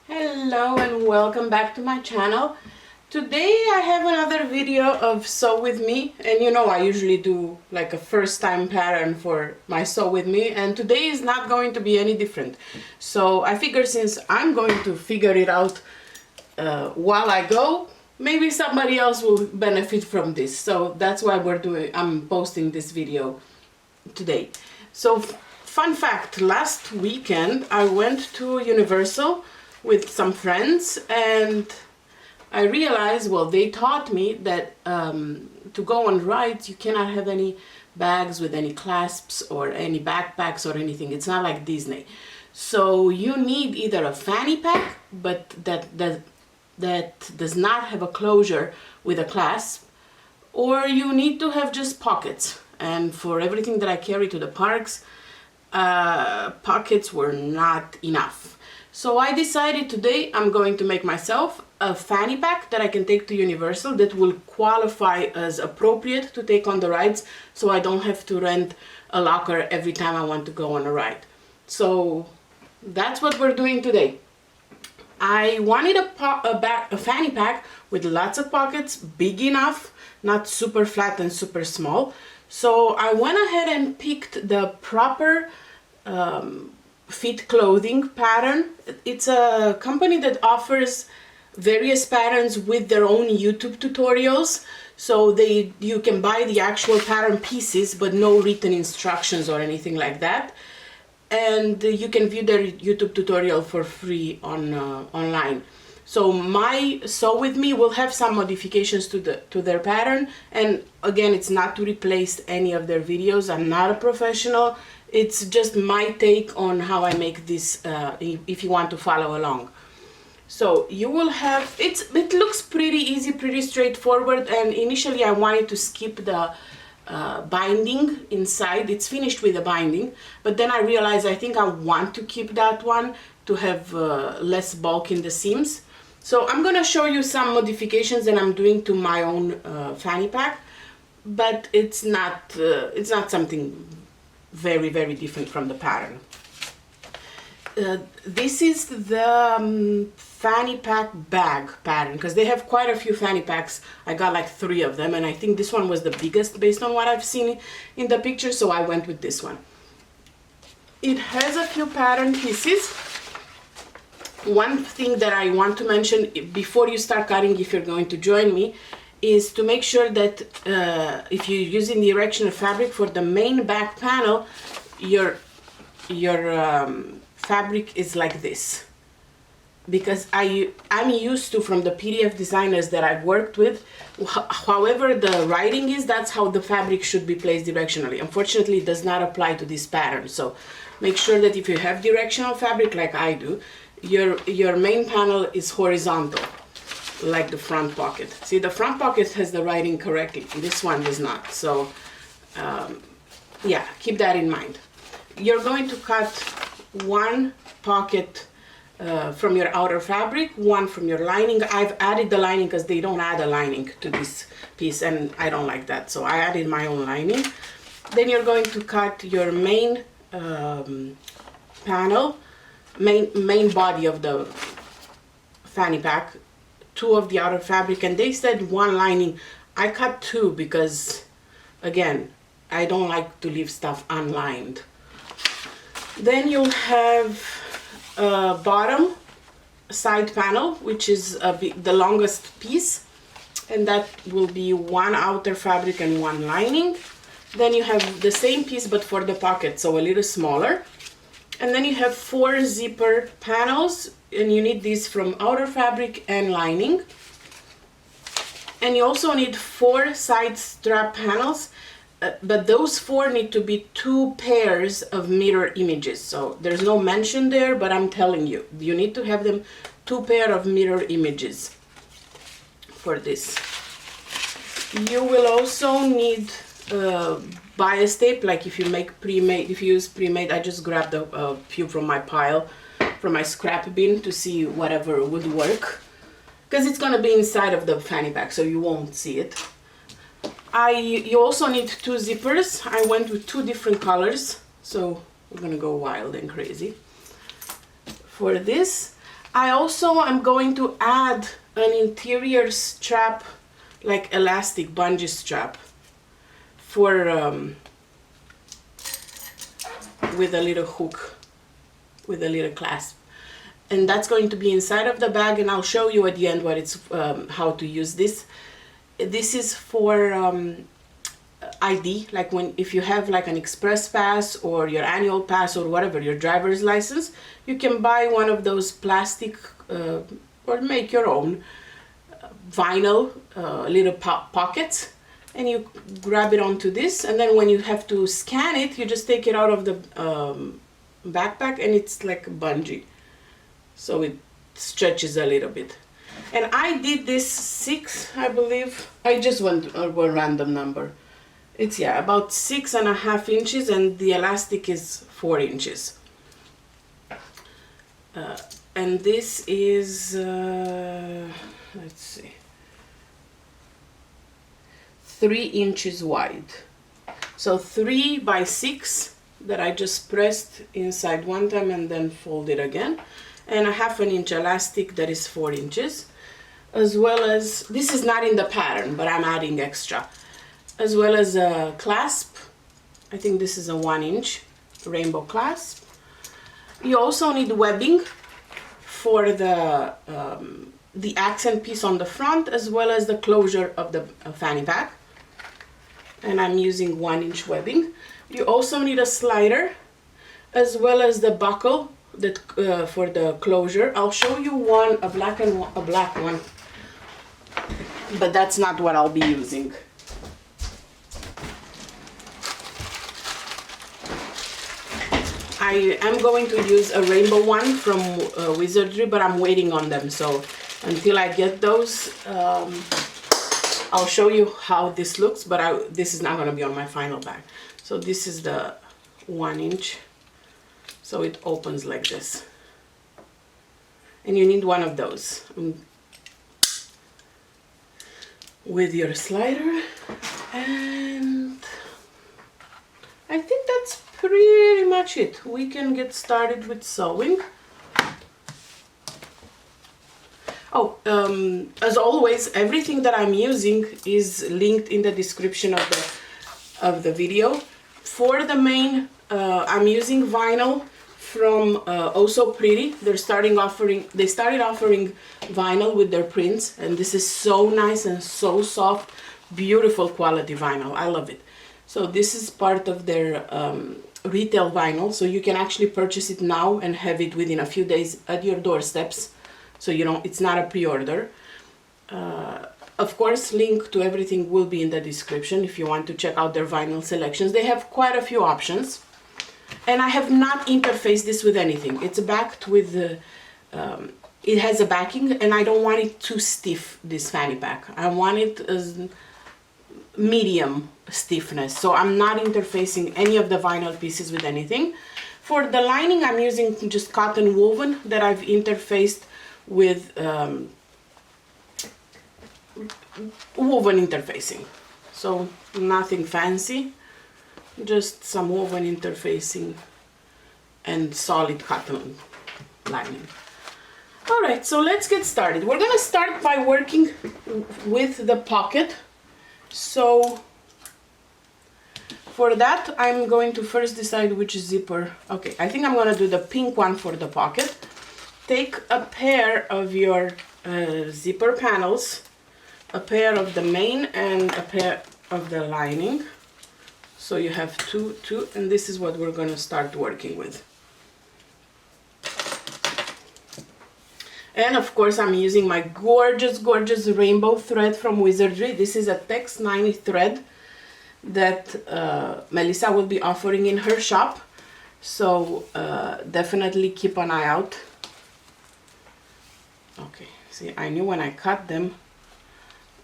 Hello and welcome back to my channel. Today I have another video of sew with me, and you know I usually do like a first time pattern for my sew with me, and today is not going to be any different. So I figure since I'm going to figure it out while I go, maybe somebody else will benefit from this. So that's why I'm posting this video today. So fun fact, last weekend I went to Universal with some friends, and I realized, well, they taught me that to go on rides you cannot have any bags with any clasps or any backpacks or anything. It's not like Disney. So you need either a fanny pack, but that does not have a closure with a clasp, or you need to have just pockets. And for everything that I carry to the parks, pockets were not enough. So I decided today I'm going to make myself a fanny pack that I can take to Universal that will qualify as appropriate to take on the rides, so I don't have to rent a locker every time I want to go on a ride. So that's what we're doing today. I wanted a fanny pack with lots of pockets, big enough, not super flat and super small. So I went ahead and picked the proper fit clothing pattern. It's a company that offers various patterns with their own YouTube tutorials. So you can buy the actual pattern pieces, but no written instructions or anything like that. And you can view their YouTube tutorial for free online. So my sew with me will have some modifications to their pattern, and again, it's not to replace any of their videos. I'm not a professional. It's just my take on how I make this, if you want to follow along. So you will have, it looks pretty easy, pretty straightforward, and initially I wanted to skip the binding inside. It's finished with the binding, but then I realized I think I want to keep that one to have less bulk in the seams. So I'm gonna show you some modifications that I'm doing to my own fanny pack, but it's not something very, very different from the pattern. This is the fanny pack bag pattern, because they have quite a few fanny packs. I got like 3 of them, and I think this one was the biggest based on what I've seen in the picture, so I went with this one. It has a few pattern pieces. One thing that I want to mention before you start cutting, if you're going to join me, is to make sure that if you're using the directional fabric for the main back panel, your fabric is like this. Because I'm used to, from the PDF designers that I've worked with, however the writing is, that's how the fabric should be placed directionally. Unfortunately, it does not apply to this pattern. So make sure that if you have directional fabric like I do, your main panel is horizontal, like the front pocket. See, the front pocket has the writing correctly. This one does not. So yeah, keep that in mind. You're going to cut one pocket from your outer fabric, one from your lining. I've added the lining because they don't add a lining to this piece, and I don't like that, so I added my own lining. Then you're going to cut your main panel, main body of the fanny pack, 2 of the outer fabric, and they said 1 lining. I cut 2 because, again, I don't like to leave stuff unlined. Then you'll have a bottom side panel, which is the longest piece, and that will be 1 outer fabric and 1 lining. Then you have the same piece but for the pocket, so a little smaller. And then you have 4 zipper panels, and you need these from outer fabric and lining. And you also need 4 side strap panels, but those 4 need to be 2 pairs of mirror images. So there's no mention there, but I'm telling you, you need to have them 2 pair of mirror images for this. You will also need bias tape, like if you make pre-made, if you use pre-made. I just grabbed a few from my pile, from my scrap bin, to see whatever would work, because it's gonna be inside of the fanny pack, so you won't see it. You also need 2 zippers. I went with 2 different colors, so we're gonna go wild and crazy. For this, I also am going to add an interior strap, like elastic bungee strap, for with a little hook, with a little clasp, and that's going to be inside of the bag, and I'll show you at the end what it's how to use this. This is for ID, like if you have like an express pass or your annual pass or whatever, your driver's license, you can buy one of those plastic or make your own vinyl little pockets, and you grab it onto this, and then when you have to scan it, you just take it out of the backpack, and it's like a bungee, so it stretches a little bit. And I did this 6, I believe. I just went a random number. It's, yeah, about 6.5 inches, and the elastic is 4 inches. And this is, let's see, 3 inches wide. So 3 by 6 that I just pressed inside one time and then folded again. And a 1/2 inch elastic that is 4 inches. As well as, this is not in the pattern, but I'm adding extra. As well as a clasp. I think this is a 1 inch rainbow clasp. You also need webbing for the accent piece on the front, as well as the closure of the fanny pack. And I'm using 1 inch webbing. You also need a slider, as well as the buckle that for the closure. I'll show you one, a black one, but that's not what I'll be using. I am going to use a rainbow one from Wizardry, but I'm waiting on them, so until I get those, I'll show you how this looks, but this is not going to be on my final bag. So this is the 1 inch, so it opens like this, and you need one of those with your slider, and I think that's pretty much it. We can get started with sewing. Oh, as always, everything that I'm using is linked in the description of the video. For the main, I'm using vinyl from Oh So Pretty. They started offering vinyl with their prints, and this is so nice and so soft, beautiful quality vinyl. I love it. So this is part of their retail vinyl, so you can actually purchase it now and have it within a few days at your doorsteps. So you know, it's not a pre-order. Of course, link to everything will be in the description if you want to check out their vinyl selections. They have quite a few options. And I have not interfaced this with anything. It's backed with, it has a backing, and I don't want it too stiff, this fanny pack. I want it as medium stiffness. So I'm not interfacing any of the vinyl pieces with anything. For the lining, I'm using just cotton woven that I've interfaced with woven interfacing, so nothing fancy, just some woven interfacing and solid cotton lining. All right, so let's get started. We're gonna start by working with the pocket. So for that, I'm going to first decide which zipper. Okay, I think I'm gonna do the pink one for the pocket. Take a pair of your zipper panels, a pair of the main and a pair of the lining. So you have two, and this is what we're going to start working with. And of course, I'm using my gorgeous, gorgeous rainbow thread from Wizardry. This is a Tex 90 thread that Melissa will be offering in her shop. So definitely keep an eye out. Okay, see, I knew when I cut them,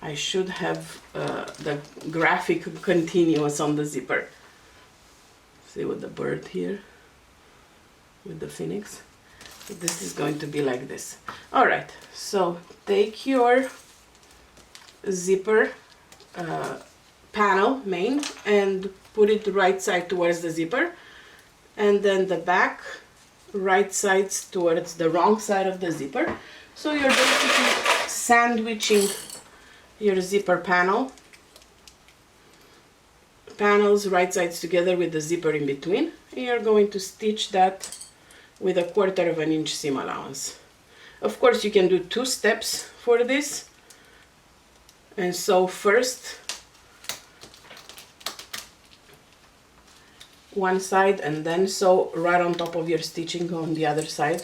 I should have the graphic continuous on the zipper. See, with the bird here, with the phoenix. So this is going to be like this. All right, so take your zipper panel, main, and put it right side towards the zipper, and then the back right sides towards the wrong side of the zipper. So you're basically sandwiching your zipper panels right sides together with the zipper in between, and you're going to stitch that with a 1/4 of an inch seam allowance. Of course, you can do 2 steps for this, and so first one side and then sew right on top of your stitching on the other side,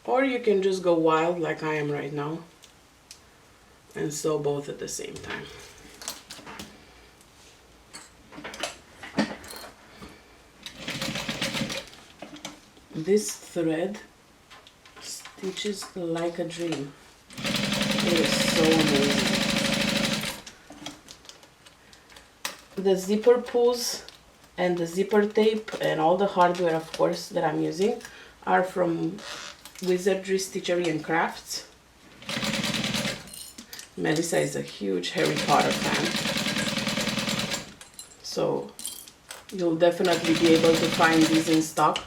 or you can just go wild like I am right now and sew both at the same time. This thread stitches like a dream. It is so amazing. The zipper pulls and the zipper tape and all the hardware, of course, that I'm using are from Wizardry Stitchery and Crafts. Melissa is a huge Harry Potter fan, so you'll definitely be able to find these in stock.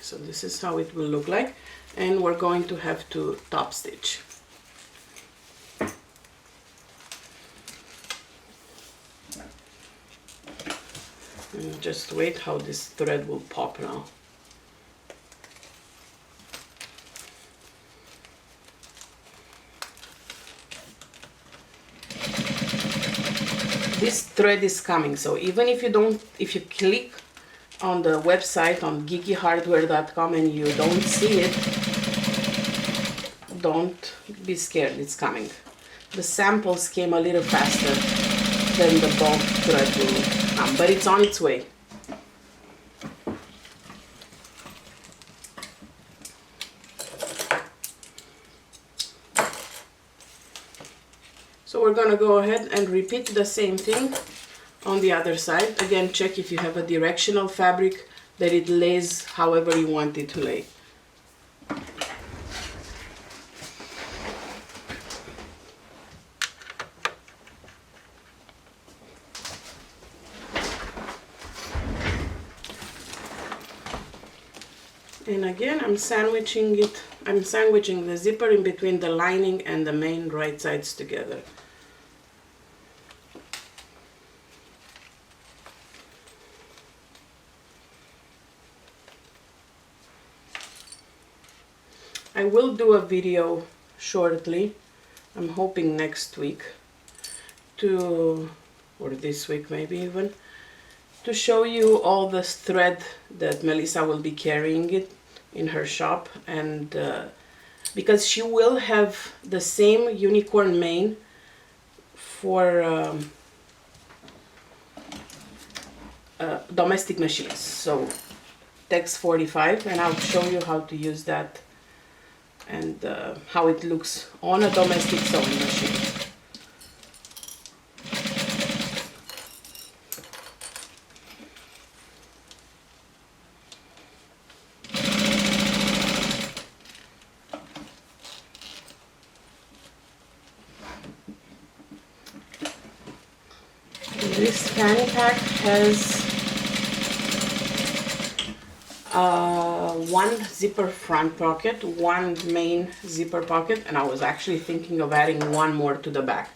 So this is how it will look like, and we're going to have to top stitch. And just wait how this thread will pop now. This thread is coming, so even if you click on the website on geekyhardware.com and you don't see it, don't be scared, it's coming. The samples came a little faster than the bulk thread will come, but it's on its way. So we're gonna go ahead and repeat the same thing on the other side. Again, check if you have a directional fabric that it lays however you want it to lay. And again, I'm sandwiching the zipper in between the lining and the main right sides together. I will do a video shortly, I'm hoping next week, or this week maybe even, to show you all the thread that Melissa will be carrying it in her shop, and because she will have the same unicorn mane for domestic machines, so Tex 45, and I'll show you how to use that and how it looks on a domestic sewing machine. This fanny pack has one zipper front pocket, one main zipper pocket, and I was actually thinking of adding one more to the back,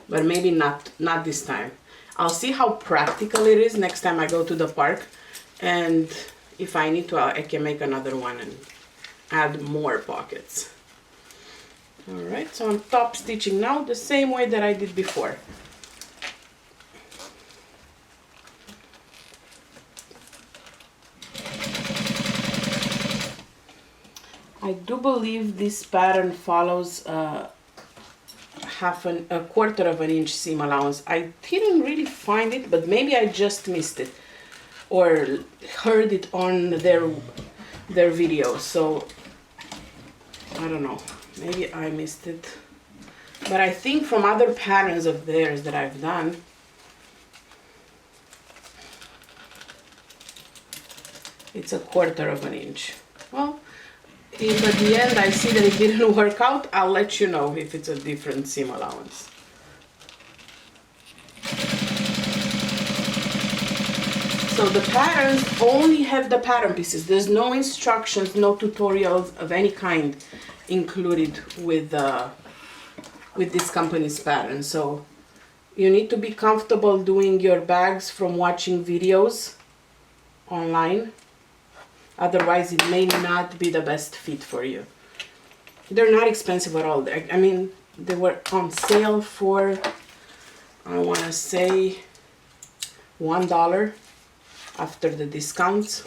but maybe not this time. I'll see how practical it is next time I go to the park, and if I need to, I can make another one and add more pockets. Alright, so I'm top stitching now the same way that I did before. I do believe this pattern follows a 1/4 of an inch seam allowance. I didn't really find it, but maybe I just missed it or heard it on their video, so I don't know, maybe I missed it. But I think from other patterns of theirs that I've done, it's a 1/4 of an inch. Well, if at the end I see that it didn't work out, I'll let you know if it's a different seam allowance. So the patterns only have the pattern pieces. There's no instructions, no tutorials of any kind included with this company's pattern. So you need to be comfortable doing your bags from watching videos online. Otherwise, it may not be the best fit for you. They're not expensive at all. I mean, they were on sale for, I want to say, $1 after the discounts.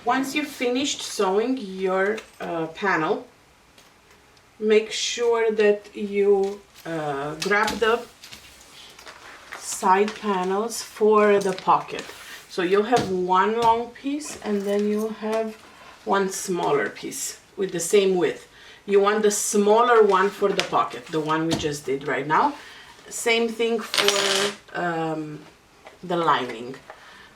Once you've finished sewing your panel, make sure that you grab the side panels for the pocket. So you'll have one long piece and then you'll have one smaller piece with the same width. You want the smaller one for the pocket, the one we just did right now. Same thing for the lining.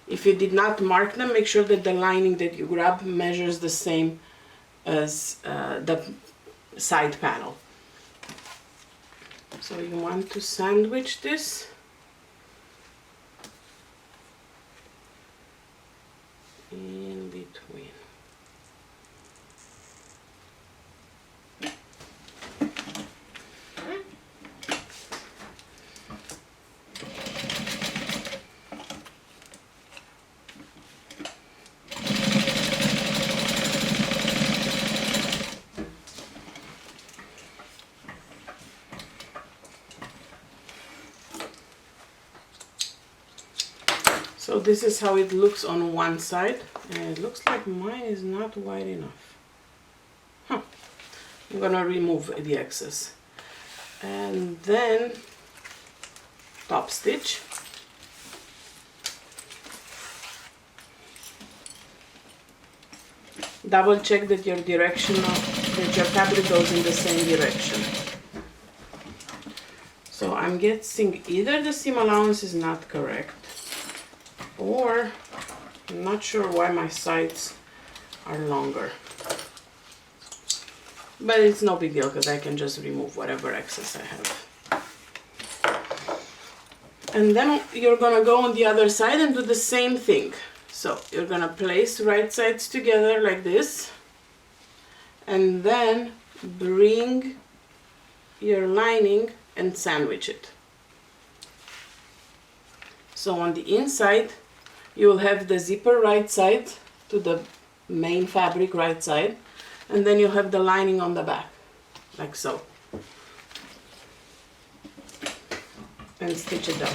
If you did not mark them, make sure that the lining that you grab measures the same as the side panel. So you want to sandwich this in between. So this is how it looks on one side, and it looks like mine is not wide enough. I'm gonna remove the excess and then top stitch. Double check that your that your fabric goes in the same direction. So I'm guessing either the seam allowance is not correct, or I'm not sure why my sides are longer. But it's no big deal because I can just remove whatever excess I have. And then you're gonna go on the other side and do the same thing. So you're gonna place right sides together like this, and then bring your lining and sandwich it. So on the inside, you will have the zipper right side to the main fabric right side, and then you'll have the lining on the back, like so. And stitch it down.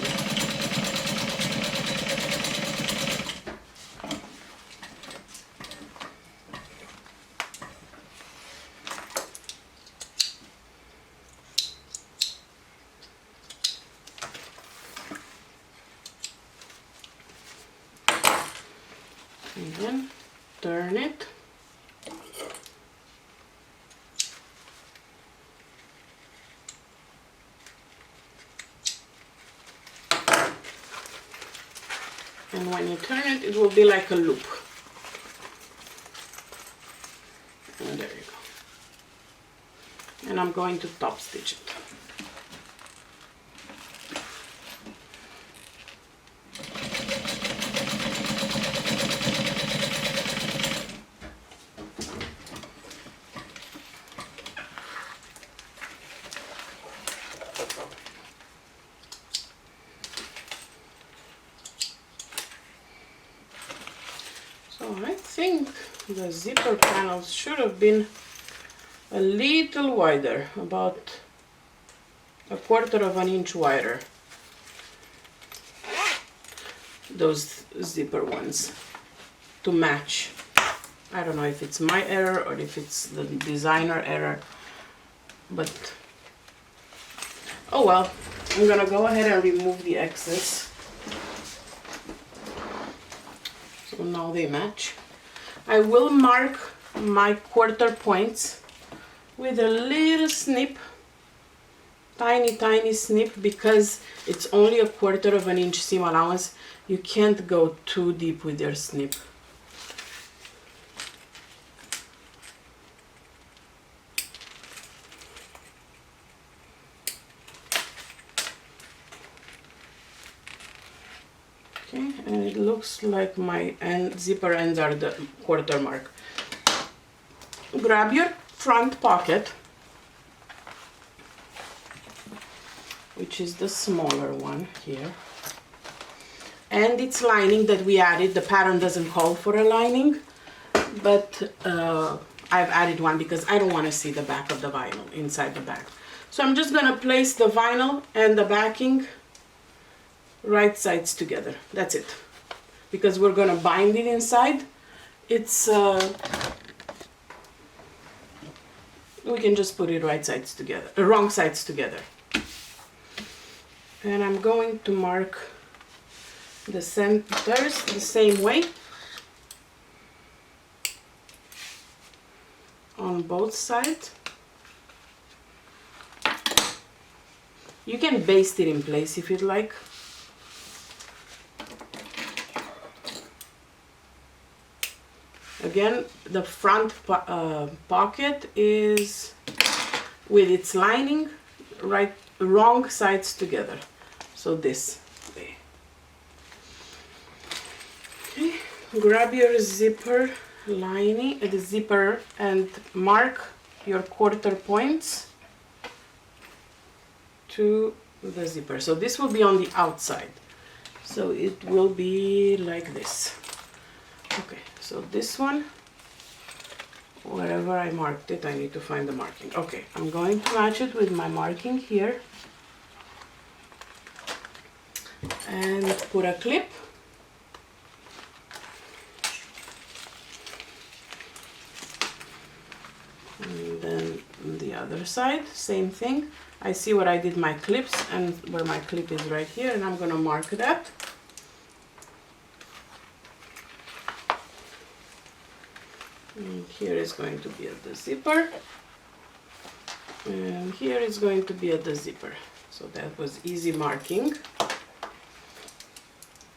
And then turn it. And when you turn it, it will be like a loop. And there you go. And I'm going to top stitch it. So I think the zipper panels should have been a little wider, about 1/4 of an inch wider. Those zipper ones, to match. I don't know if it's my error or if it's the designer error, but oh well. I'm gonna go ahead and remove the excess. So now they match. I will mark my 1/4 points with a little snip, tiny snip, because it's only 1/4 of an inch seam allowance. You can't go too deep with your snip. Okay, and it looks like my zipper ends are the quarter mark. Grab your front pocket, which is the smaller one here, and its lining that we added. The pattern doesn't call for a lining, but I've added one because I don't want to see the back of the vinyl inside the bag. So I'm just gonna place the vinyl and the backing right sides together. That's it, because we're gonna bind it inside. It's we can just put it right sides together, wrong sides together. And I'm going to mark the centers the same way on both sides. You can baste it in place if you'd like. Again, the front pocket is with its lining wrong sides together. So this way. Okay. Grab your zipper lining, the zipper, and mark your quarter points to the zipper. So this will be on the outside. So it will be like this. Okay, so this one, wherever I marked it, I need to find the marking. Okay, I'm going to match it with my marking here and put a clip. And then the other side, same thing. I see where I did my clips and where my clip is right here, and I'm gonna mark that. And here is going to be at the zipper, and here is going to be at the zipper. So that was easy marking.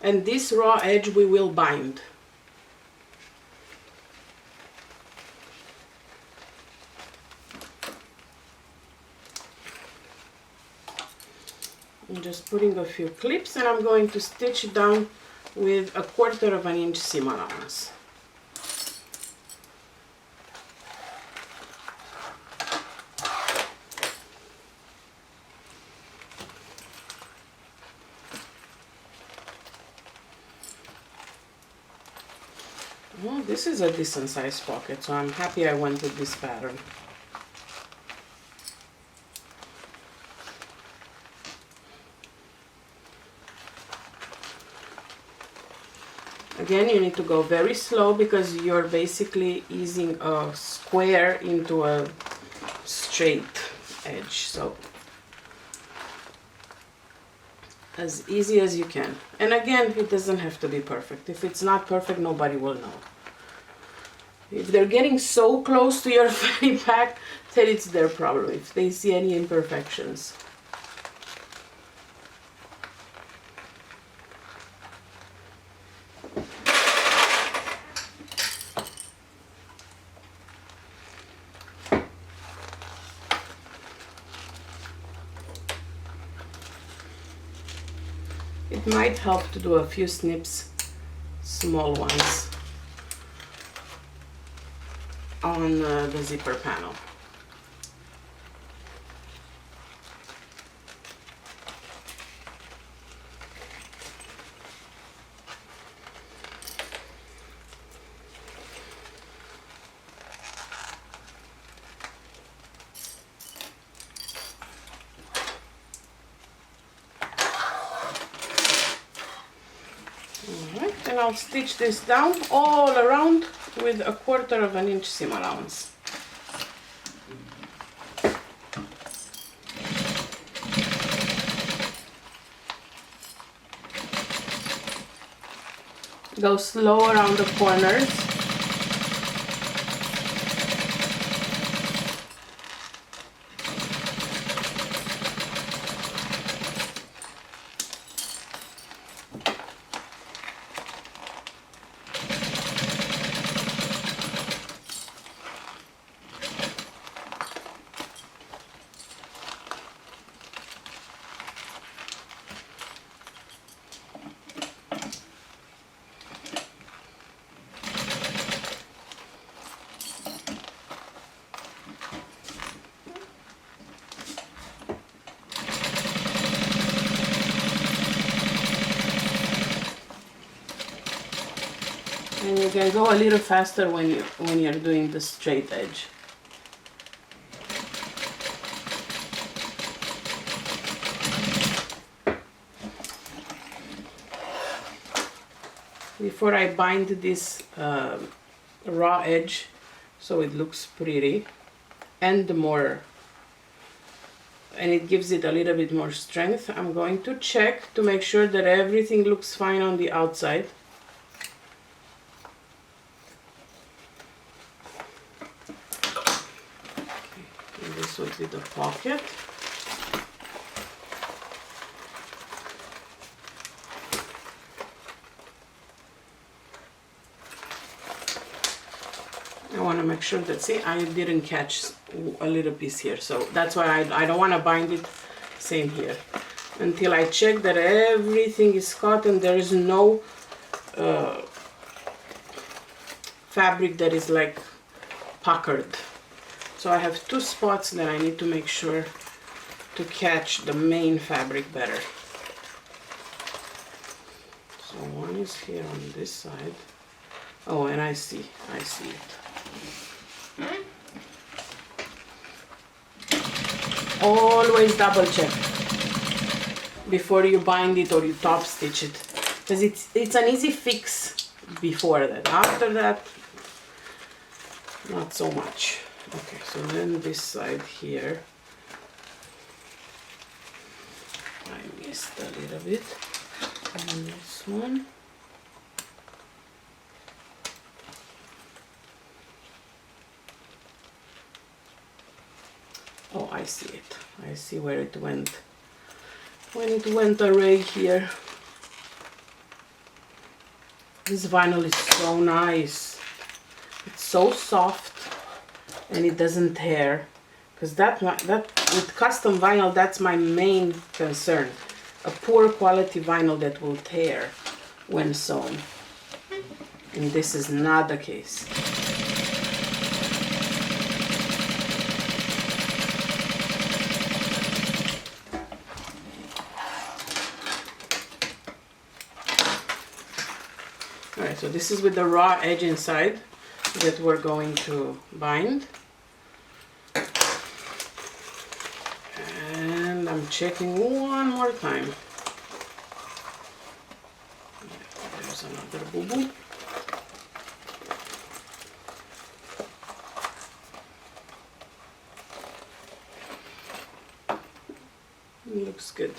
And this raw edge we will bind. I'm just putting a few clips, and I'm going to stitch it down with 1/4 inch seam allowance. Well, this is a decent sized pocket, so I'm happy I went with this pattern. Again, you need to go very slow because you're basically easing a square into a straight edge. So as easy as you can. And again, it doesn't have to be perfect. If it's not perfect, nobody will know. If they're getting so close to your fanny pack, then it's their problem if they see any imperfections. It might help to do a few snips, small ones, on the zipper panel. Alright, and I'll stitch this down all around with 1/4 inch seam allowance. Go slow around the corners. can go a little faster when you're doing the straight edge. Before I bind this raw edge so it looks pretty and it gives it a little bit more strength, I'm going to check to make sure that everything looks fine on the outside. And this would be the pocket. I want to make sure that, see, I didn't catch a little piece here, so that's why I don't want to bind it. Same here, until I check that everything is cut and there is no fabric that is like puckered. So I have two spots that I need to make sure to catch the main fabric better. So one is here on this side. Oh, and I see it. Always double check before you bind it or you top stitch it, because it's an easy fix before that. After that, not so much. Okay, so then this side here, I missed a little bit on this one. Oh, I see it. I see where it went. When it went away here. This vinyl is so nice. It's so soft and it doesn't tear. Because that with custom vinyl, that's my main concern. A poor quality vinyl that will tear when sewn. And this is not the case. Alright, so this is with the raw edge inside that we're going to bind. And I'm checking one more time. There's another boo-boo. Looks good.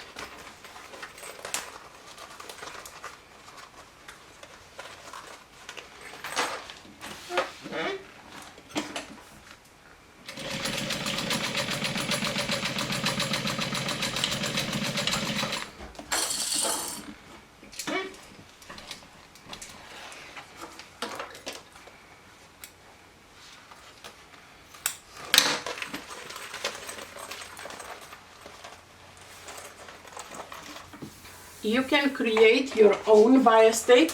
You can create your own bias tape,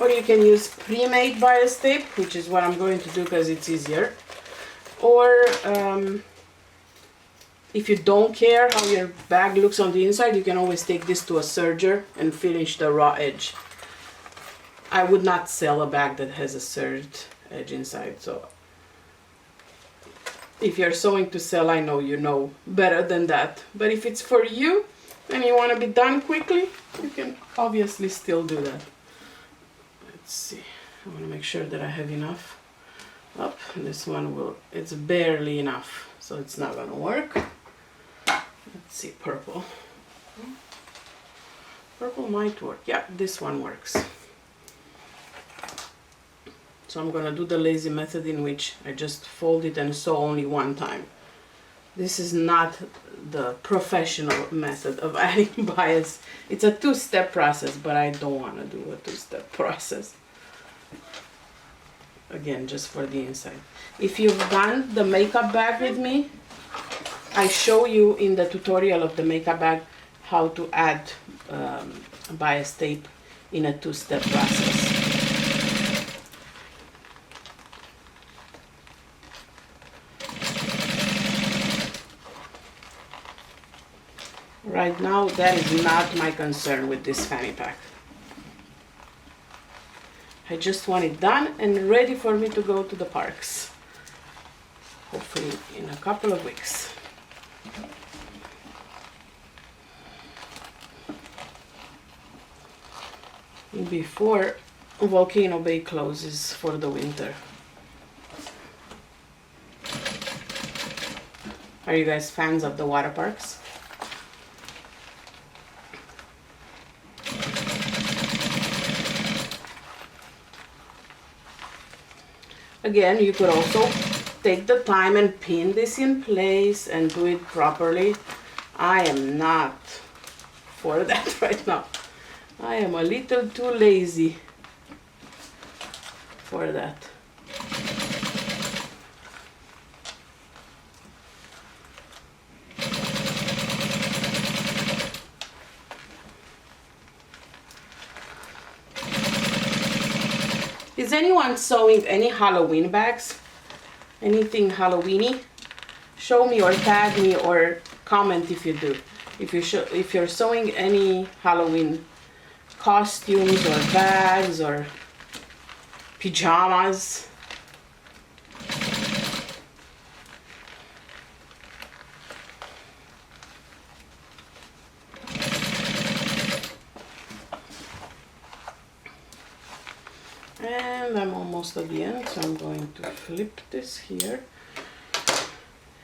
or you can use pre-made bias tape, which is what I'm going to do because it's easier. Or if you don't care how your bag looks on the inside, you can always take this to a serger and finish the raw edge. I would not sell a bag that has a serged edge inside, so if you're sewing to sell, I know you know better than that. But if it's for you and you want to be done quickly, you can obviously still do that. Let's see, I want to make sure that I have enough. Up, this one it's barely enough, so it's not gonna work. Let's see, purple. Purple might work. Yeah, this one works. So I'm gonna do the lazy method, in which I just fold it and sew only one time. This is not the professional method of adding bias. It's a two-step process, but I don't want to do a two-step process. Again, just for the inside. If you've done the makeup bag with me, I show you in the tutorial of the makeup bag how to add bias tape in a two-step process. Right now, that is not my concern with this fanny pack. I just want it done and ready for me to go to the parks. Hopefully in a couple of weeks. Before Volcano Bay closes for the winter. Are you guys fans of the water parks? Again, you could also take the time and pin this in place and do it properly. I am not for that right now. I am a little too lazy for that. Is anyone sewing any Halloween bags? Anything Halloweeny? Show me or tag me or comment if you do. If you're sewing any Halloween costumes or bags or pajamas. And I'm almost at the end, so I'm going to flip this here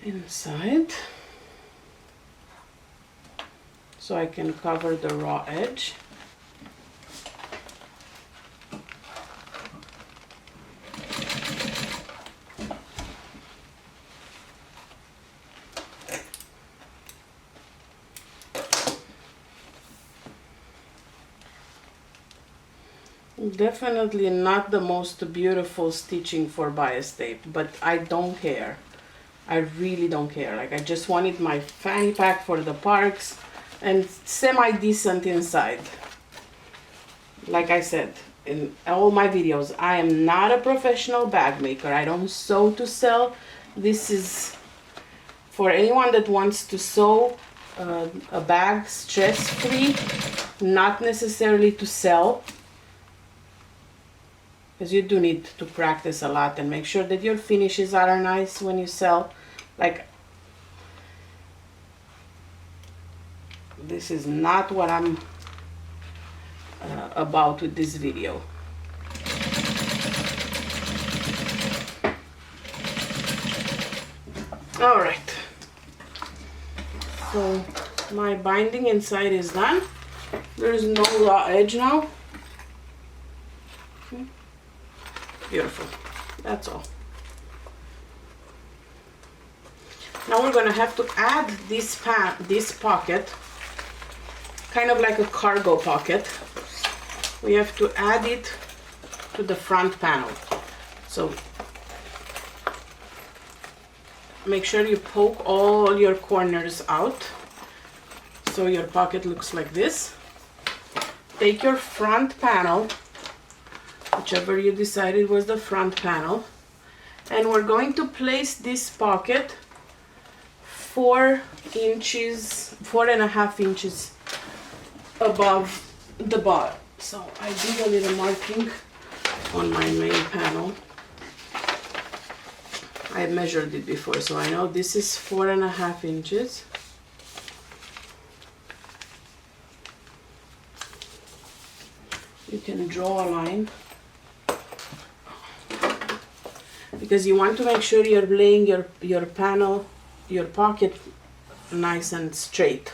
inside so I can cover the raw edge. Definitely not the most beautiful stitching for bias tape, but I don't care. I really don't care. Like, I just wanted my fanny pack for the parks and semi-decent inside. Like I said in all my videos, I am not a professional bag maker. I don't sew to sell. This is for anyone that wants to sew a bag stress-free, not necessarily to sell. Because you do need to practice a lot and make sure that your finishes are nice when you sell. Like, this is not what I'm about with this video. All right, so my binding inside is done. There's no raw edge now. Beautiful. That's all. Now we're gonna have to add this pocket, kind of like a cargo pocket. We have to add it to the front panel. So make sure you poke all your corners out so your pocket looks like this. Take your front panel, whichever you decided was the front panel, and we're going to place this pocket 4.5 inches above the bottom. So I did a little marking on my main panel. I measured it before, so I know this is 4.5 inches. You can draw a line, because you want to make sure you're laying your panel, your pocket nice and straight.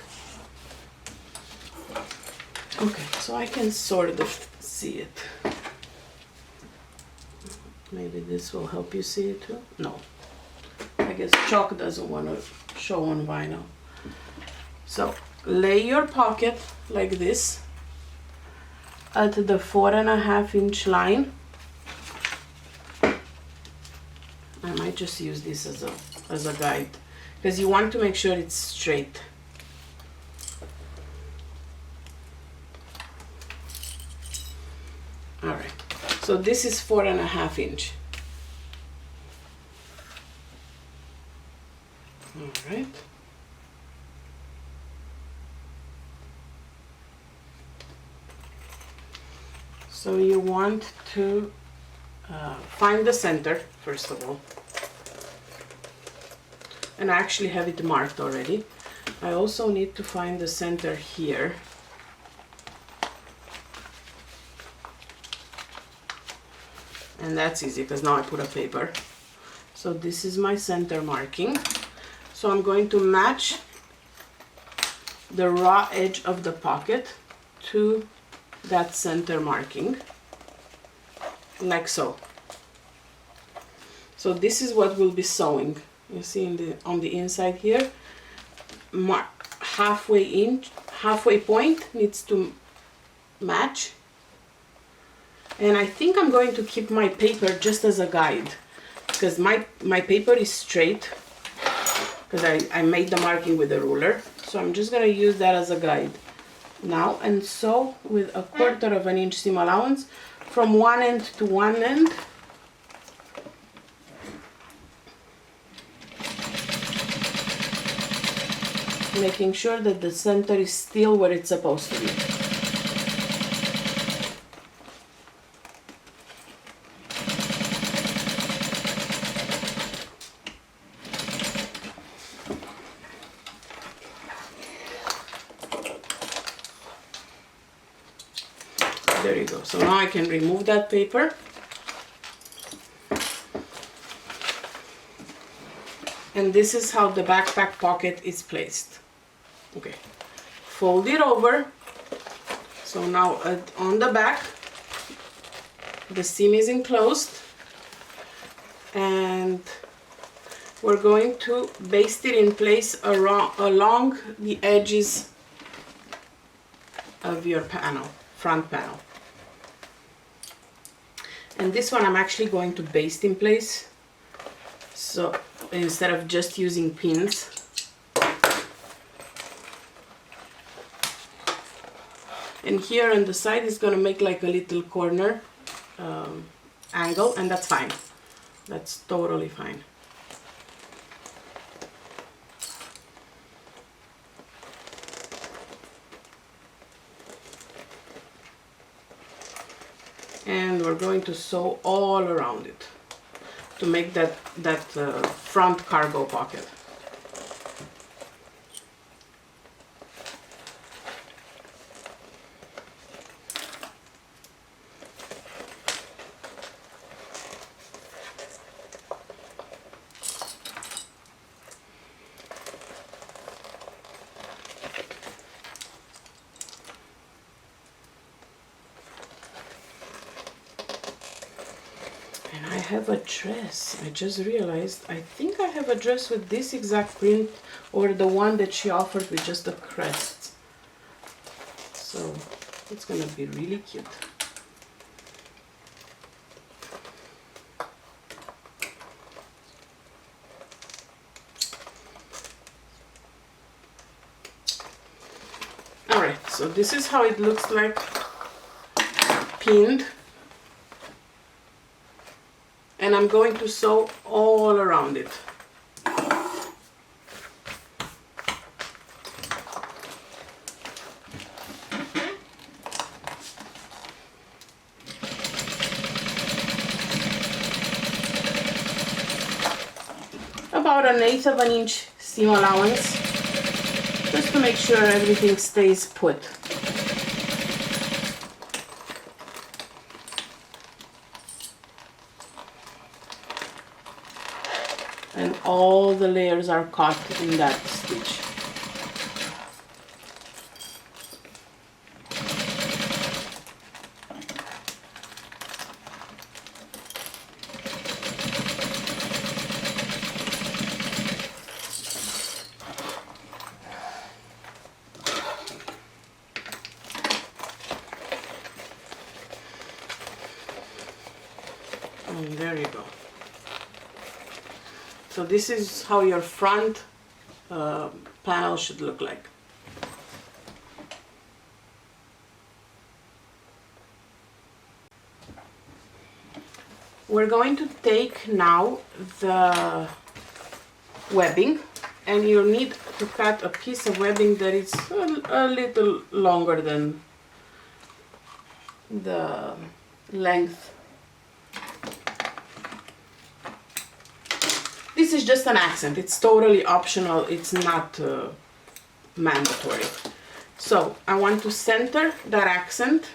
Okay, so I can sort of see it. Maybe this will help you see it too. No, I guess chalk doesn't want to show on vinyl. So lay your pocket like this at the 4.5 inch line. I might just use this as a guide, because you want to make sure it's straight. All right, so this is 4.5 inch. All right. So you want to find the center first of all, and I actually have it marked already. I also need to find the center here. And that's easy because now I put a paper. So this is my center marking. So I'm going to match the raw edge of the pocket to that center marking, like so. So this is what we'll be sewing. You see on the inside here, halfway point needs to match. And I think I'm going to keep my paper just as a guide, because my paper is straight, because I made the marking with a ruler. So I'm just going to use that as a guide now and sew with 1/4 of an inch seam allowance from one end to one end. Making sure that the center is still where it's supposed to be. There you go. So now I can remove that paper. And this is how the backpack pocket is placed. Okay, fold it over. So now on the back, the seam is enclosed, and we're going to baste it in place along the edges of your panel, front panel. And this one I'm actually going to baste in place, so instead of just using pins. And here on the side is going to make like a little corner angle, and that's fine. That's totally fine. And we're going to sew all around it to make that front cargo pocket. And I have a dress. I just realized, I think I have a dress with this exact print, or the one that she offered with just the crest. So it's gonna be really cute. Alright, so this is how it looks like pinned. And I'm going to sew all around it. About 1/8 of an inch seam allowance, just to make sure everything stays put. And all the layers are caught in that stitch. And there you go. So this is how your front panel should look like. We're going to take now the webbing, and you'll need to cut a piece of webbing that is a little longer than the length. This is just an accent, it's totally optional, it's not mandatory. So I want to center that accent.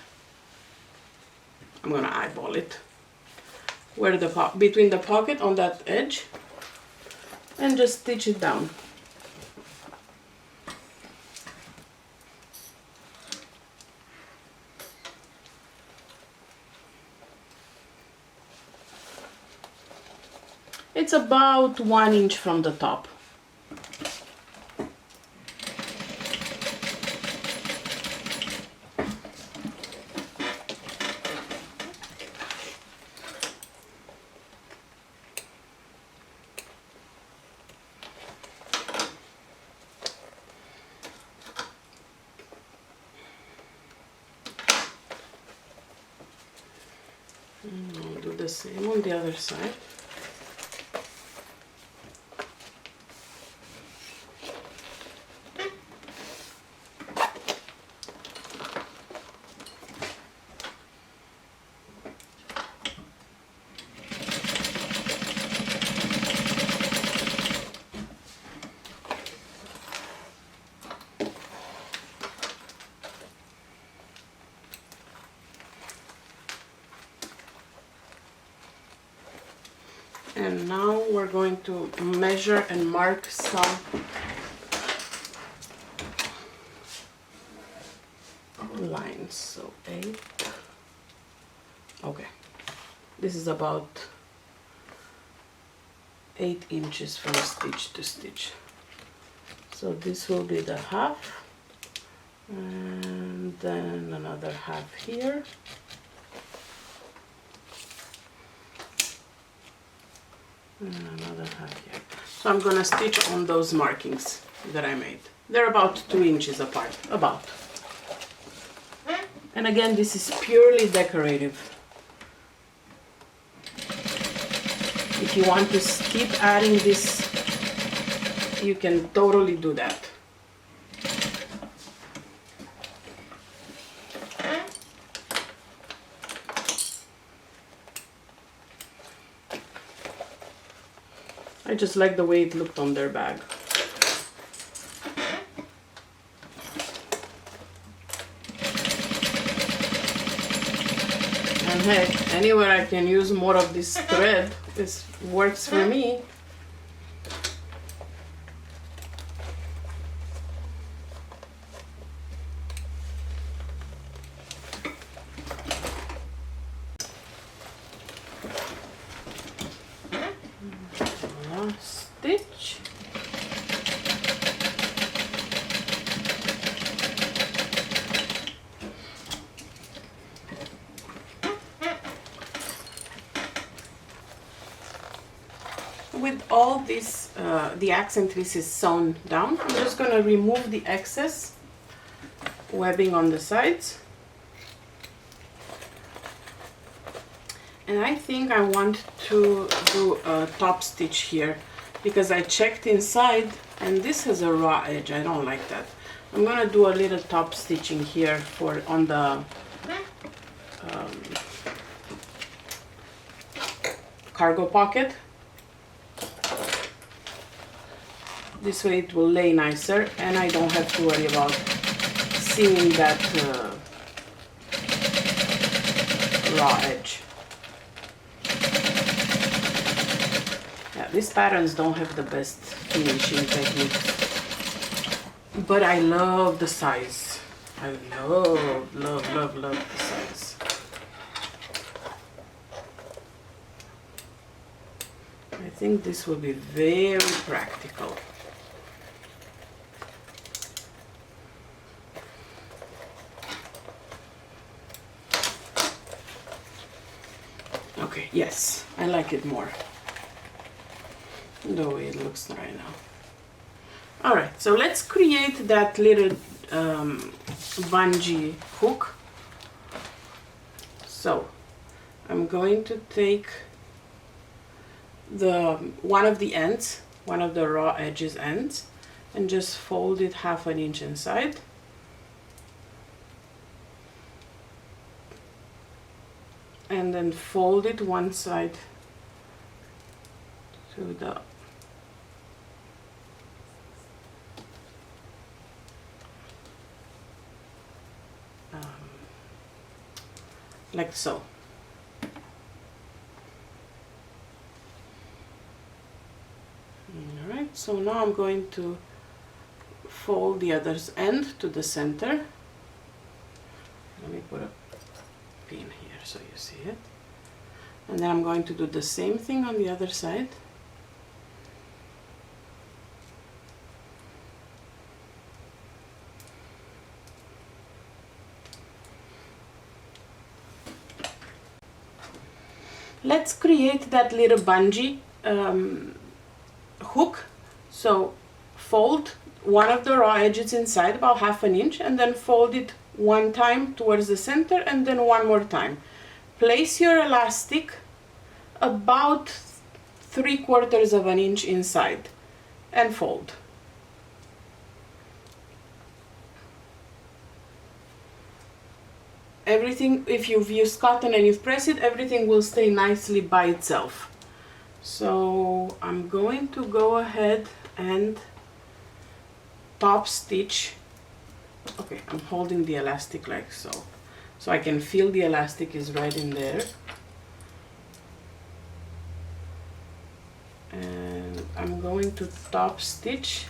I'm gonna eyeball it where between the pocket on that edge, and just stitch it down. It's about 1 inch from the top. And I'll do the same on the other side. And now we're going to measure and mark some lines. So 8. Okay. This is about 8 inches from stitch to stitch. So this will be the half. And then another half here. And another half here. So I'm gonna stitch on those markings that I made. They're about 2 inches apart, about. And again, this is purely decorative. If you want to keep adding this, you can totally do that. I just like the way it looked on their bag. And hey, anywhere I can use more of this thread, this works for me. Stitch. With all this, the accent piece is sewn down, I'm just going to remove the excess webbing on the sides. And I think I want to do a top stitch here because I checked inside and this has a raw edge. I don't like that. I'm gonna do a little top stitching here on the cargo pocket. This way it will lay nicer and I don't have to worry about seeing that raw edge. Yeah, these patterns don't have the best finishing technique, but I love the size. I love the size. I think this will be very practical. Okay, yes, I like it more the way it looks right now. All right, so let's create that little bungee hook. So I'm going to take one of the ends, one of the raw edges ends, and just fold it 1/2 inch inside. and then fold it one side to the like so. Alright, so now I'm going to fold the other end to the center. Let me put a pin here so you see it. And then I'm going to do the same thing on the other side. Let's create that little bungee hook. So fold one of the raw edges inside about 1/2 inch and then fold it one time towards the center and then one more time. Place your elastic about 3/4 inch inside and fold. Everything, if you've used cotton and you've pressed it, everything will stay nicely by itself. So I'm going to go ahead and top stitch. Okay, I'm holding the elastic like so. So I can feel the elastic is right in there. And I'm going to top stitch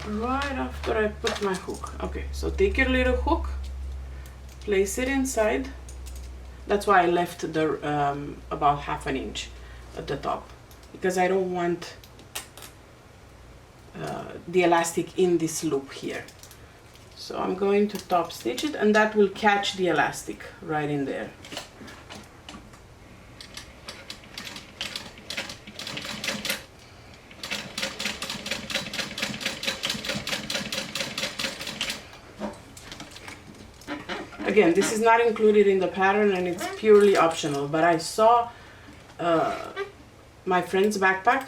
right after I put my hook. Okay, so take your little hook, place it inside. That's why I left the about 1/2 inch at the top, because I don't want the elastic in this loop here. So I'm going to top stitch it, and that will catch the elastic right in there. Again, this is not included in the pattern and it's purely optional, but I saw my friend's backpack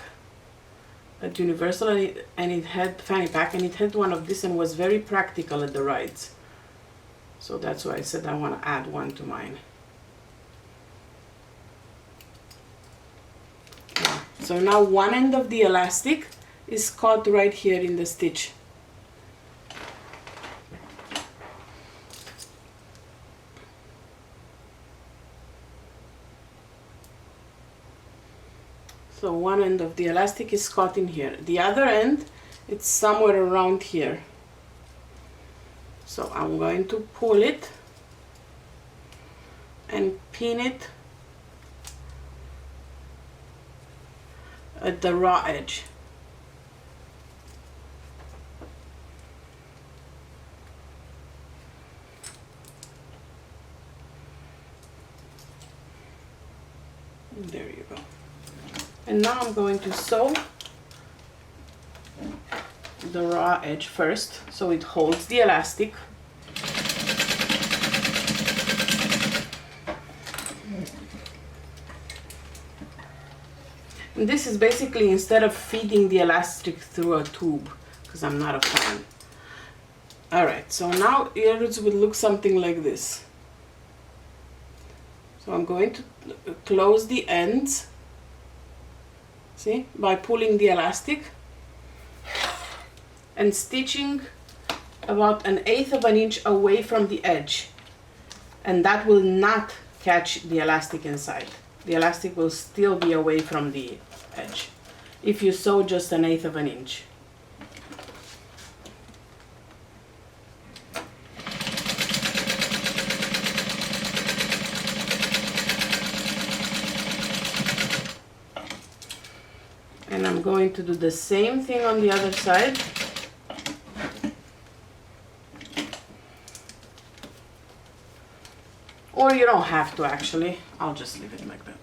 at Universal and it had fanny pack, and it had one of this and was very practical at the rides. So that's why I said I want to add one to mine. Yeah. So now one end of the elastic is caught right here in the stitch. So one end of the elastic is caught in here. The other end, it's somewhere around here. So I'm going to pull it and pin it at the raw edge. There you go. And now I'm going to sew the raw edge first, so it holds the elastic. And this is basically instead of feeding the elastic through a tube, because I'm not a fan. Alright, so now yours would look something like this. So I'm going to close the ends, see, by pulling the elastic and stitching about 1/8 inch away from the edge, and that will not catch the elastic inside. The elastic will still be away from the edge if you sew just 1/8 inch. And I'm going to do the same thing on the other side. Or you don't have to actually, I'll just leave it like that.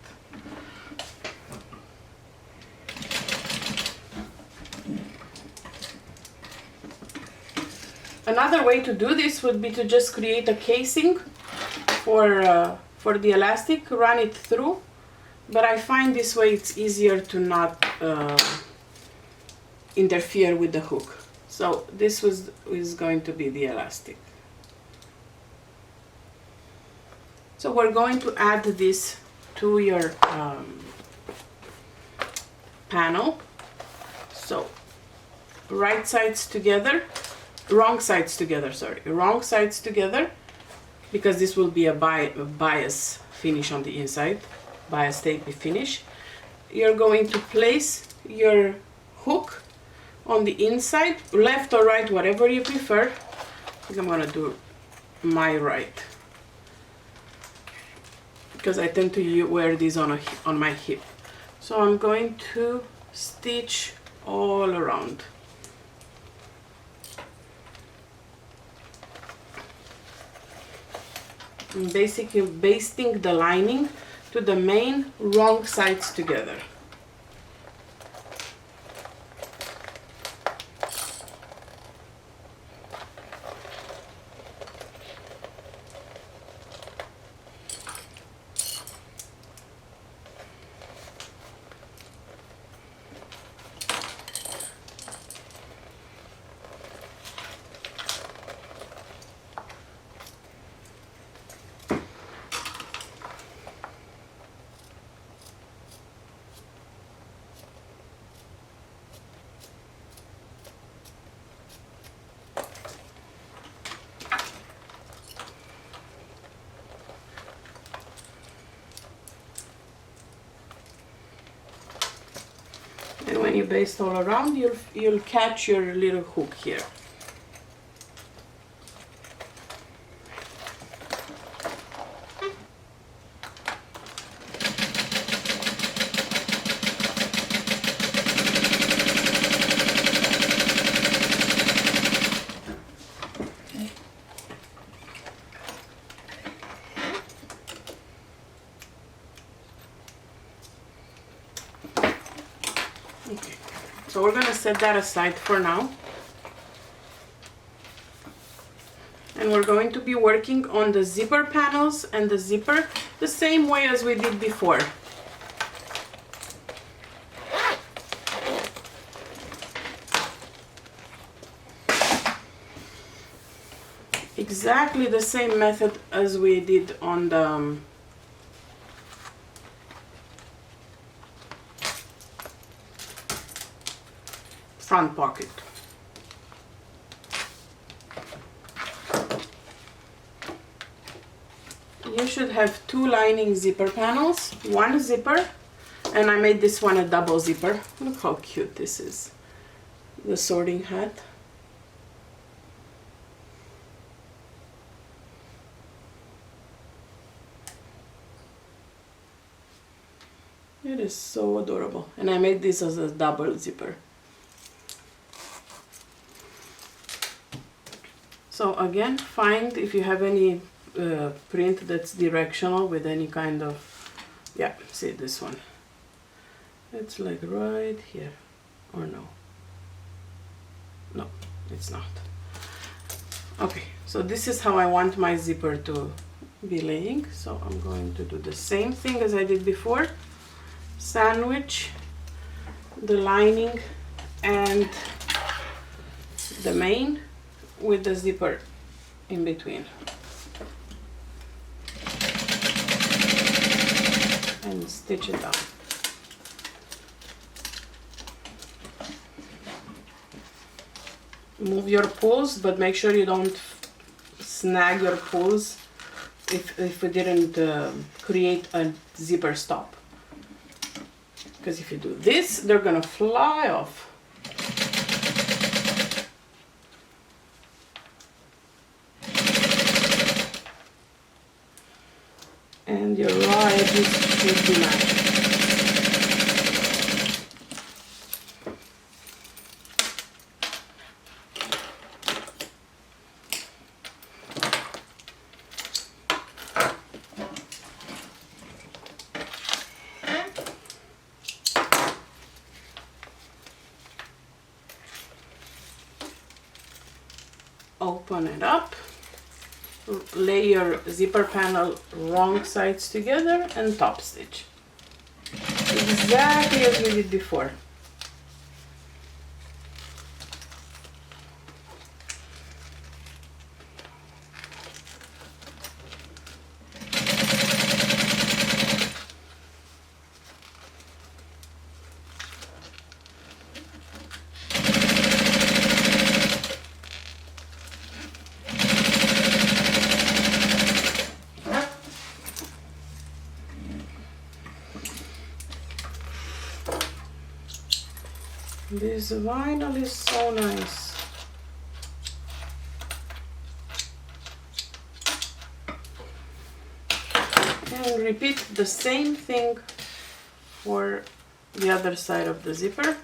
Another way to do this would be to just create a casing for the elastic, run it through, but I find this way it's easier to not interfere with the hook. So this is going to be the elastic. So we're going to add this to your panel. So wrong sides together, sorry, wrong sides together, because this will be a bias finish on the inside, bias tape finish. You're going to place your hook on the inside, left or right, whatever you prefer. I think I'm gonna do my right, because I tend to wear these on my hip. So I'm going to stitch all around. I'm basically basting the lining to the main wrong sides together. And when you baste all around, you'll catch your little hook here. Okay, so we're gonna set that aside for now. And we're going to be working on the zipper panels and the zipper the same way as we did before. Exactly the same method as we did on the front pocket. You should have 2 lining zipper panels, 1 zipper, and I made this one a double zipper. Look how cute this is, the sorting hat. It is so adorable, and I made this as a double zipper. So again, find if you have any print that's directional with any kind of, yeah, see this one. It's like right here, or no? No, it's not. Okay, so this is how I want my zipper to be laying. So I'm going to do the same thing as I did before. Sandwich the lining and the main with the zipper in between, and stitch it down. Move your pulls, but make sure you don't snag your pulls if we didn't create a zipper stop, because if you do this, they're gonna fly off. And your raw edges should be matched. Open it up. Lay your zipper panel wrong sides together and top stitch. Exactly as we did before. This vinyl is so nice. And repeat the same thing for the other side of the zipper.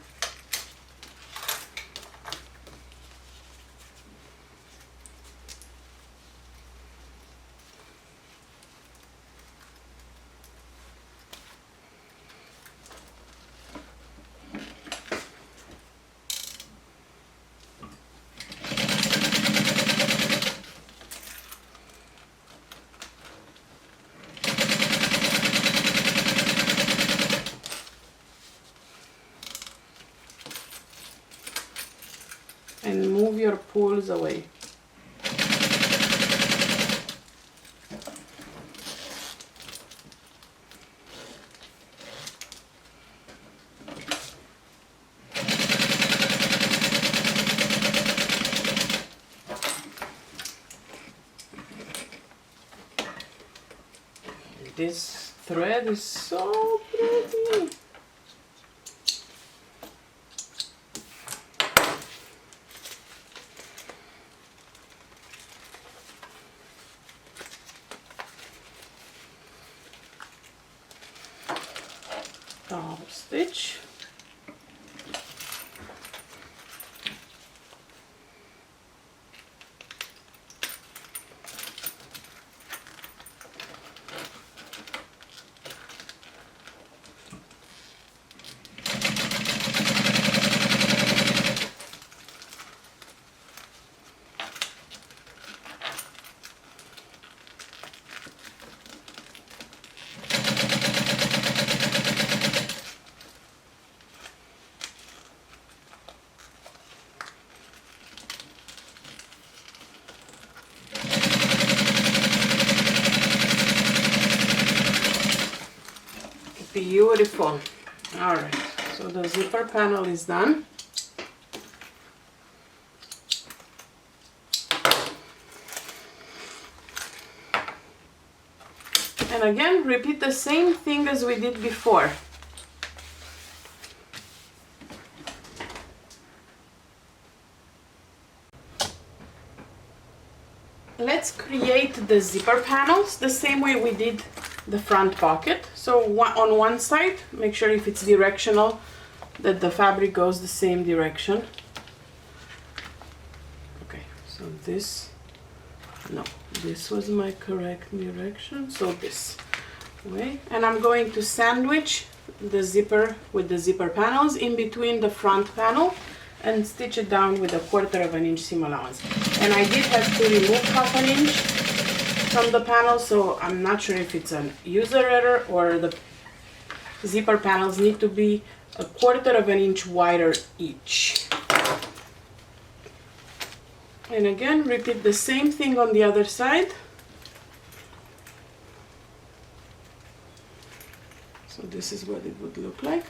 And move your pulls away. This thread is so pretty. Top stitch. Beautiful. All right, so the zipper panel is done. And again, repeat the same thing as we did before. Let's create the zipper panels the same way we did the front pocket. So on one side, make sure if it's directional that the fabric goes the same direction. Okay, so this was my correct direction, so this way. And I'm going to sandwich the zipper with the zipper panels in between the front panel and stitch it down with 1/4 inch seam allowance. And I did have to remove 1/2 inch from the panel, so I'm not sure if it's a user error or the zipper panels need to be 1/4 inch wider each. And again, repeat the same thing on the other side. So this is what it would look like.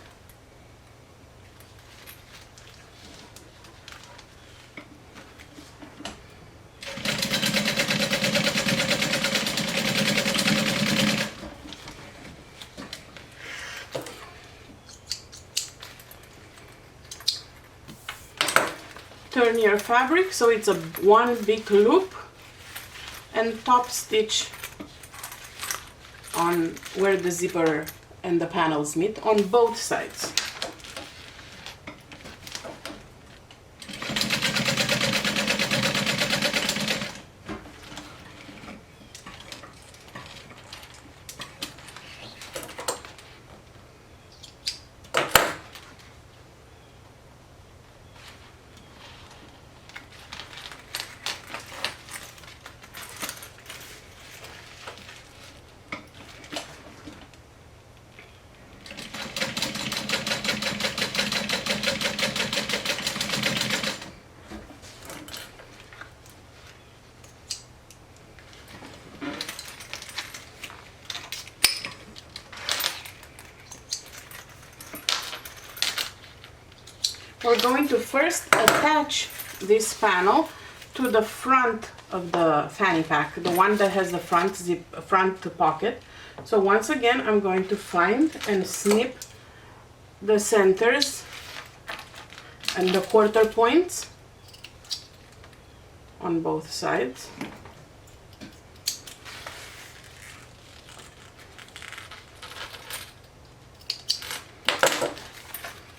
Turn your fabric so it's a one big loop and top stitch on where the zipper and the panels meet on both sides. We're going to first attach this panel to the front of the fanny pack, the one that has the front pocket. So once again, I'm going to find and snip the centers and the quarter points on both sides.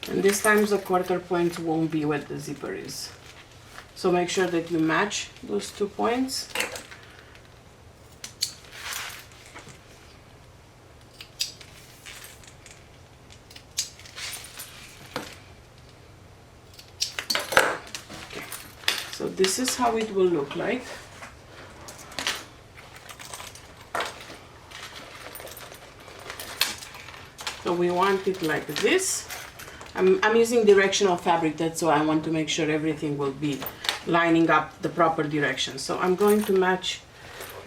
And this time the quarter points won't be where the zipper is. So make sure that you match those 2 points. Okay. So this is how it will look like. So we want it like this. I'm using directional fabric, that's why I want to make sure everything will be lining up the proper direction. So I'm going to match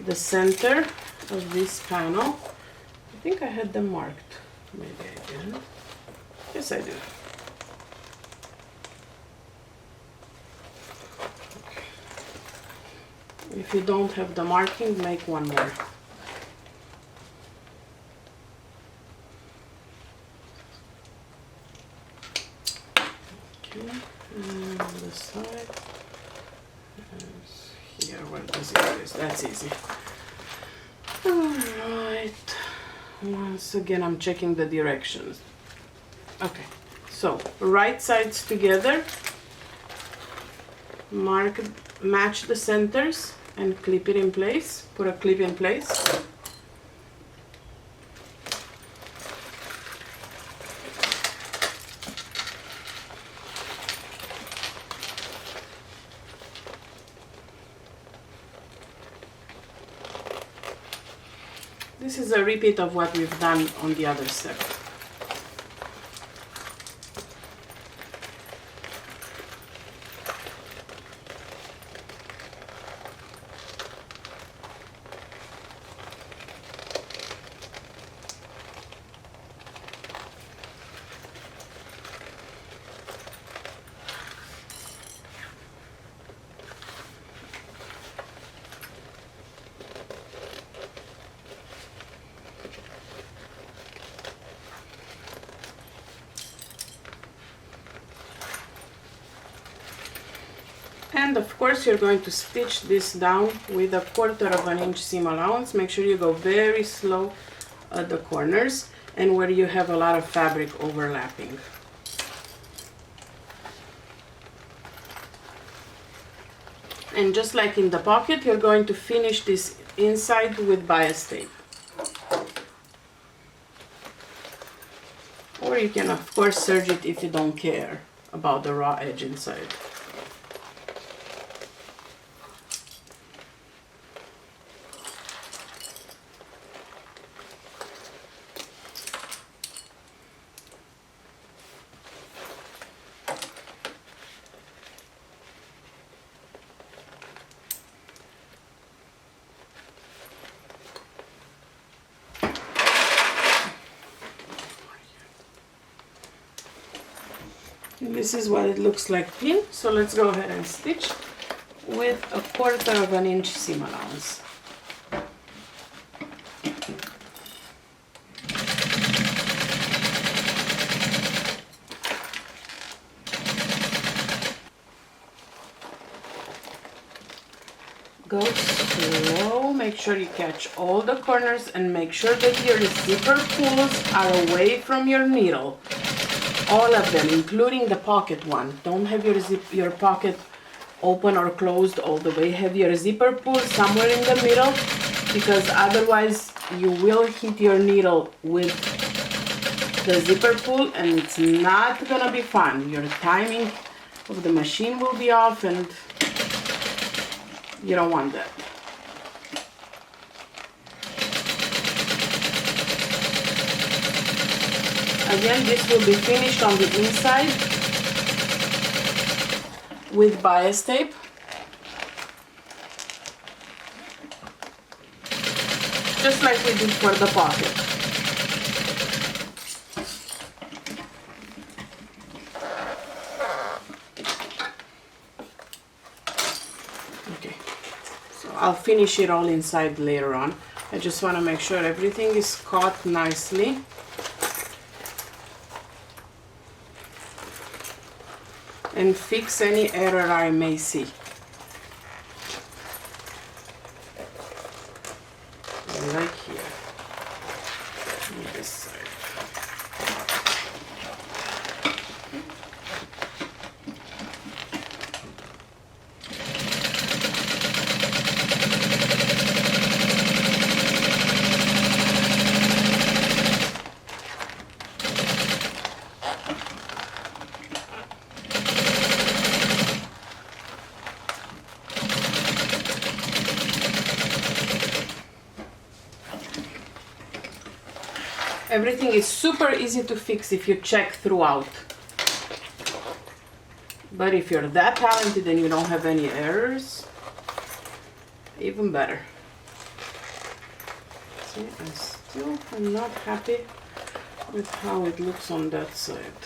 the center of this panel. I think I had them marked. Maybe I didn't. Yes, I do. Okay. If you don't have the marking, make one more. And on the side, here where the zipper is, that's easy. Alright, once again I'm checking the directions. Okay, so right sides together, match the centers and clip it in place, put a clip in place. This is a repeat of what we've done on the other step. And of course you're going to stitch this down with a 1/4 of an inch seam allowance. Make sure you go very slow at the corners and where you have a lot of fabric overlapping. And just like in the pocket, you're going to finish this inside with bias tape. Or you can of course serge it if you don't care about the raw edge inside. And this is what it looks like pinned, so let's go ahead and stitch with a 1/4 of an inch seam allowance. Go slow, make sure you catch all the corners and make sure that your zipper pulls are away from your needle. All of them, including the pocket one. Don't have your pocket open or closed all the way. Have your zipper pull somewhere in the middle, because otherwise you will hit your needle with the zipper pull and it's not gonna be fun. Your timing of the machine will be off and you don't want that. Again, this will be finished on the inside with bias tape. Just like we did for the pocket. Okay, so I'll finish it all inside later on. I just want to make sure everything is caught nicely. and fix any error I may see. Like here, on this side. Everything is super easy to fix if you check throughout. But if you're that talented and you don't have any errors, even better. See, I still am not happy with how it looks on that side.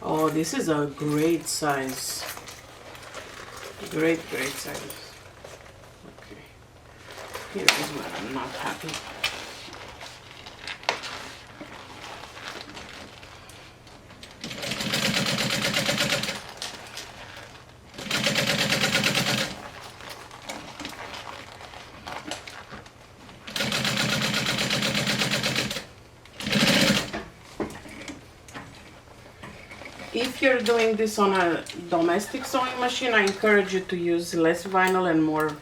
Oh, this is a great size. Great size. Okay. Here is where I'm not happy. If you're doing this on a domestic sewing machine, I encourage you to use less vinyl and more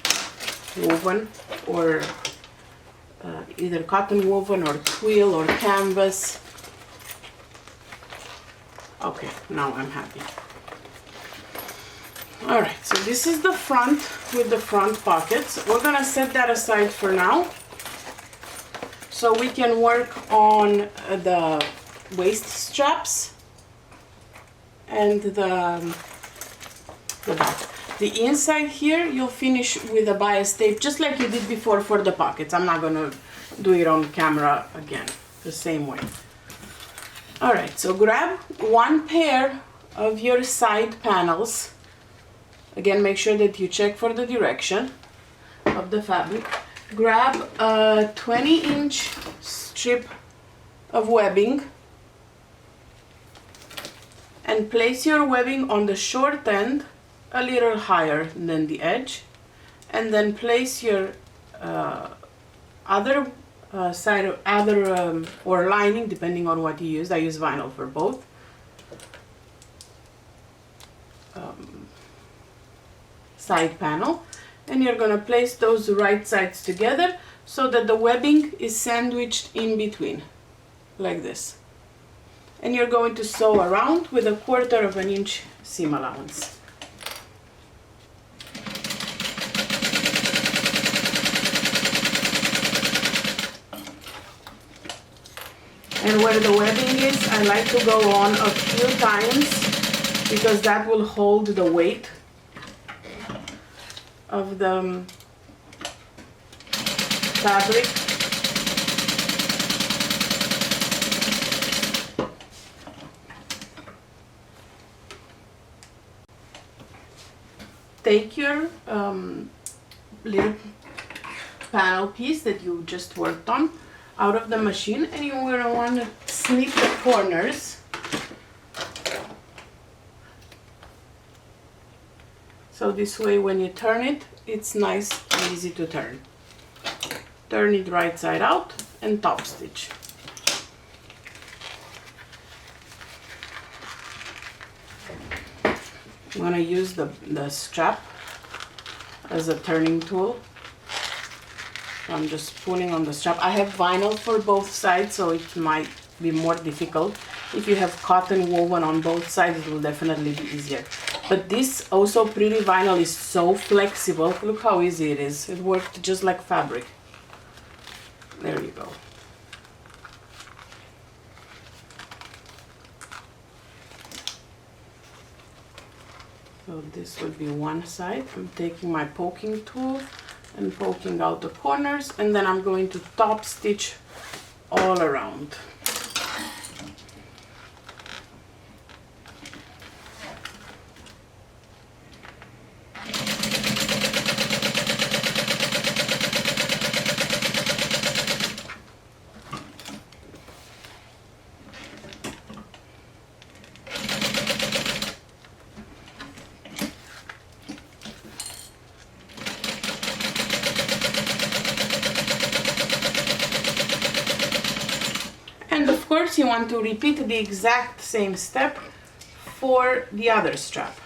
woven, or either cotton woven or twill or canvas. Okay, now I'm happy. Alright, so this is the front with the front pockets. We're gonna set that aside for now, so we can work on the waist straps and the back. The inside here, you'll finish with a bias tape, just like you did before for the pockets. I'm not gonna do it on camera again, the same way. All right, so grab one pair of your side panels. Again, make sure that you check for the direction of the fabric. Grab a 20-inch strip of webbing and place your webbing on the short end a little higher than the edge, and then place your other side or lining, depending on what you use. I use vinyl for both. Side panel, and you're gonna place those right sides together so that the webbing is sandwiched in between, like this. And you're going to sew around with 1/4 inch seam allowance. And where the webbing is, I like to go on a few times because that will hold the weight of the fabric. Take your little panel piece that you just worked on out of the machine, and you're going to want to snip the corners. So this way when you turn it, it's nice and easy to turn. Turn it right side out and top stitch. I'm going to use the strap as a turning tool. I'm just pulling on the strap. I have vinyl for both sides, so it might be more difficult. If you have cotton woven on both sides, it will definitely be easier. But this also pretty vinyl is so flexible. Look how easy it is. It worked just like fabric. There you go. So this will be one side. I'm taking my poking tool and poking out the corners, and then I'm going to top stitch all around. course, you want to repeat the exact same step for the other strap.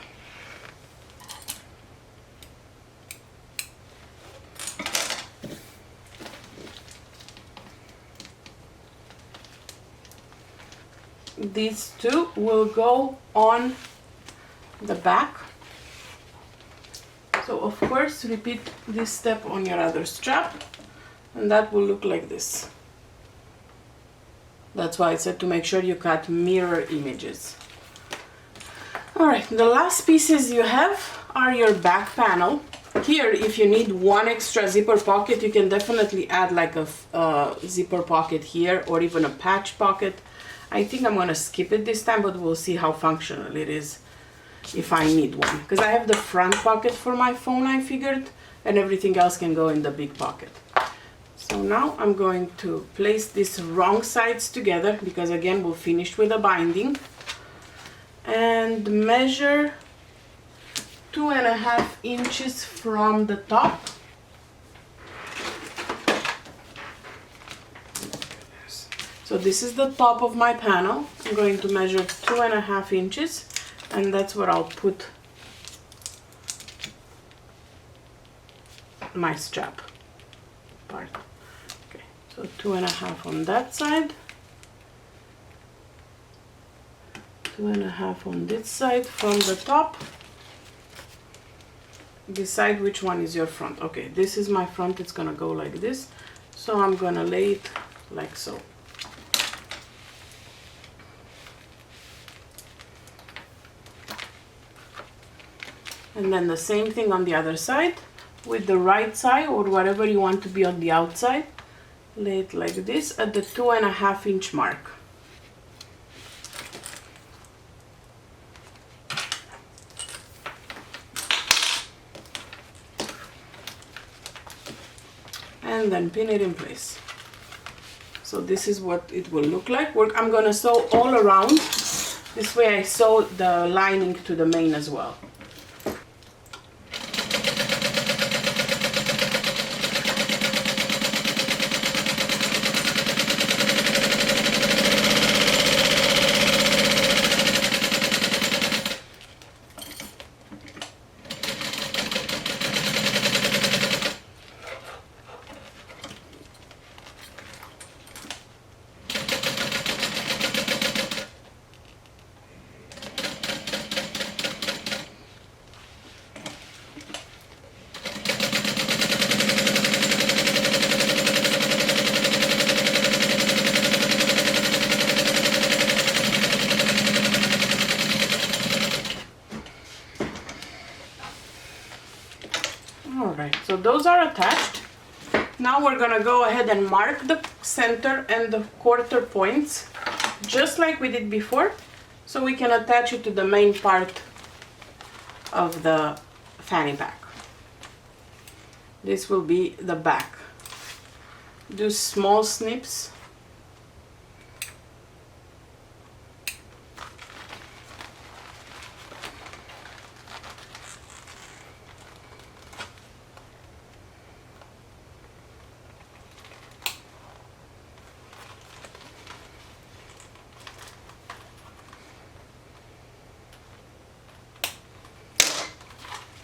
These two will go on the back. So of course, repeat this step on your other strap, and that will look like this. That's why I said to make sure you cut mirror images. Alright, the last pieces you have are your back panel. Here, if you need one extra zipper pocket, you can definitely add like a zipper pocket here, or even a patch pocket. I think I'm gonna skip it this time, but we'll see how functional it is if I need one. Because I have the front pocket for my phone, I figured, and everything else can go in the big pocket. So now I'm going to place these wrong sides together, because again, we'll finish with a binding. And measure 2.5 inches from the top. So this is the top of my panel. I'm going to measure 2.5 inches, and that's where I'll put my strap part. Okay, so 2.5 on that side, 2.5 on this side from the top. Decide which one is your front. Okay, this is my front, it's gonna go like this. So I'm gonna lay it like so. And then the same thing on the other side, with the right side or whatever you want to be on the outside. Lay it like this at the 2.5 inch mark. And then pin it in place. So this is what it will look like. I'm gonna sew all around. This way I sew the lining to the mane as well. Alright, so those are attached. Now we're gonna go ahead and mark the center and the quarter points, just like we did before, so we can attach it to the main part of the fanny pack. This will be the back. Do small snips.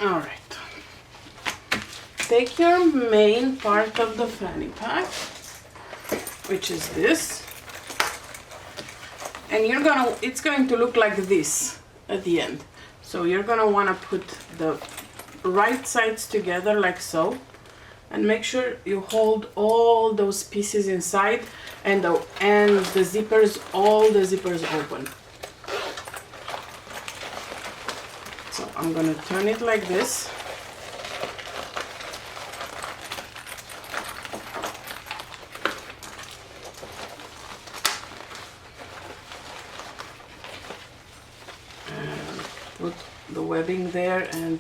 Alright, take your main part of the fanny pack, which is this, and it's going to look like this at the end. So you're gonna wanna put the right sides together like so, and make sure you hold all those pieces inside, and the zippers, all the zippers open. So I'm gonna turn it like this. And put the webbing there and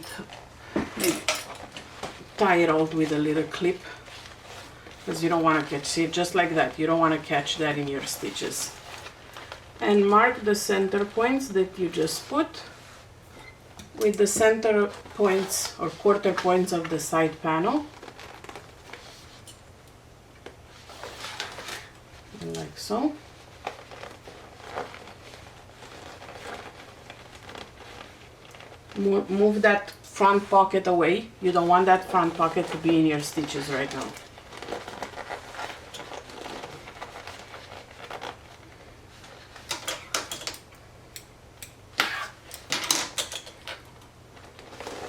maybe tie it all with a little clip, because you don't want to catch, see, just like that, you don't want to catch that in your stitches. And mark the center points that you just put with the center points or quarter points of the side panel, like so. Move that front pocket away. You don't want that front pocket to be in your stitches right now.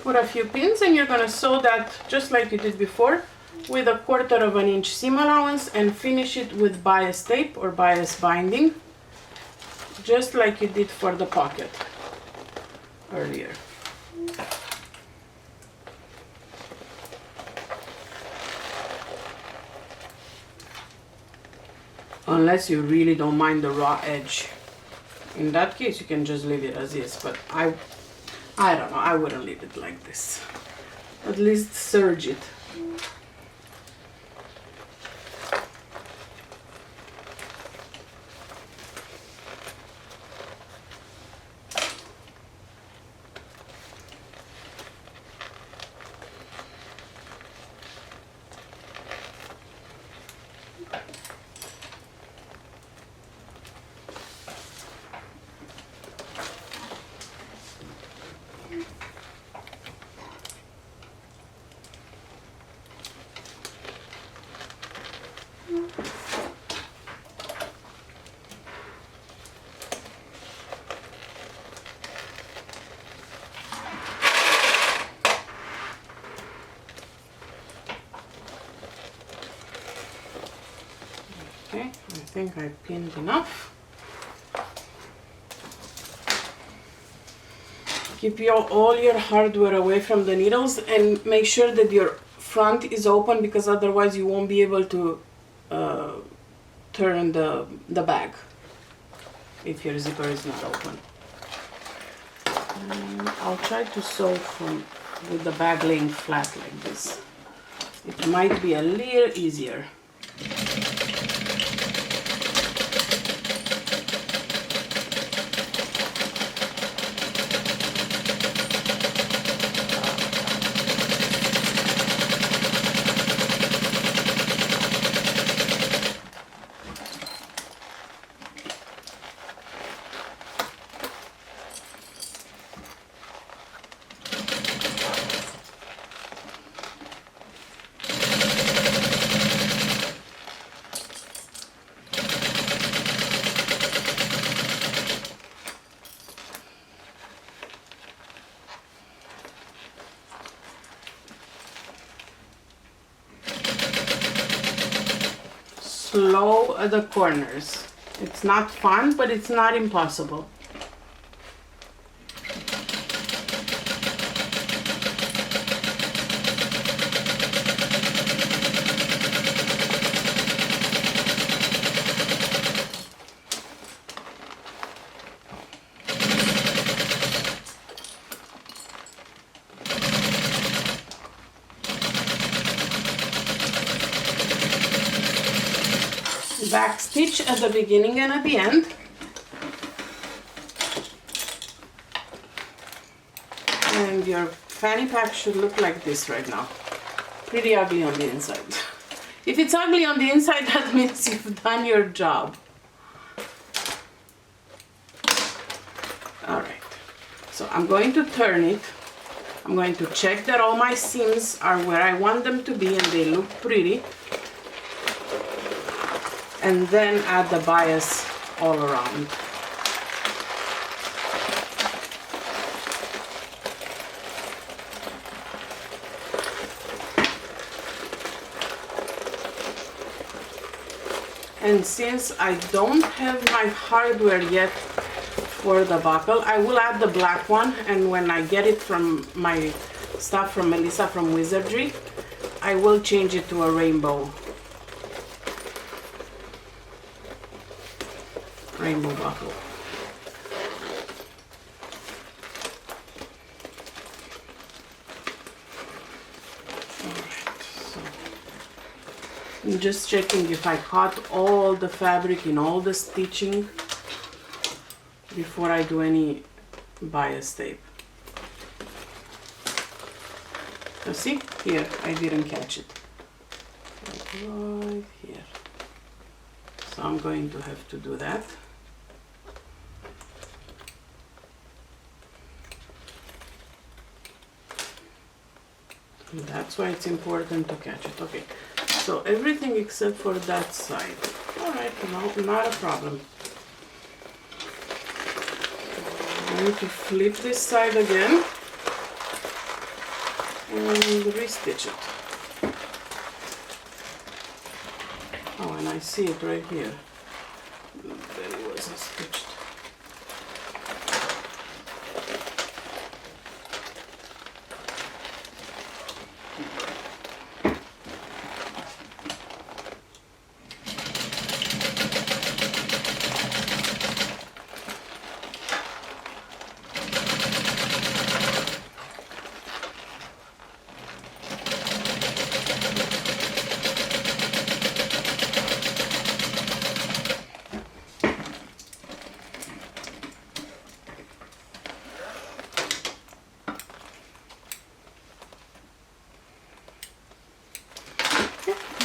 Put a few pins and you're gonna sew that just like you did before with 1/4 of an inch seam allowance and finish it with bias tape or bias binding, just like you did for the pocket earlier. Unless you really don't mind the raw edge. In that case, you can just leave it as is, but I don't know, I wouldn't leave it like this. At least serge it. Okay, I think I pinned enough. Keep all your hardware away from the needles and make sure that your front is open, because otherwise you won't be able to turn the bag if your zipper is not open. I'll try to sew with the bag laying flat like this. It might be a little easier. Slow at the corners. It's not fun, but it's not impossible. Back stitch at the beginning and at the end. And your fanny pack should look like this right now. Pretty ugly on the inside. If it's ugly on the inside, that means you've done your job. Alright, so I'm going to turn it. I'm going to check that all my seams are where I want them to be and they look pretty. And then add the bias all around. And since I don't have my hardware yet for the buckle, I will add the black one, and when I get it from my stuff from Melissa from Wizardry, I will change it to a rainbow buckle. Alright, so I'm just checking if I cut all the fabric in all the stitching before I do any bias tape. So see, here I didn't catch it. Right here. So I'm going to have to do that. And that's why it's important to catch it. Okay, so everything except for that side. All right, no, not a problem. I'm going to flip this side again and restitch it. Oh, and I see it right here. That it wasn't stitched.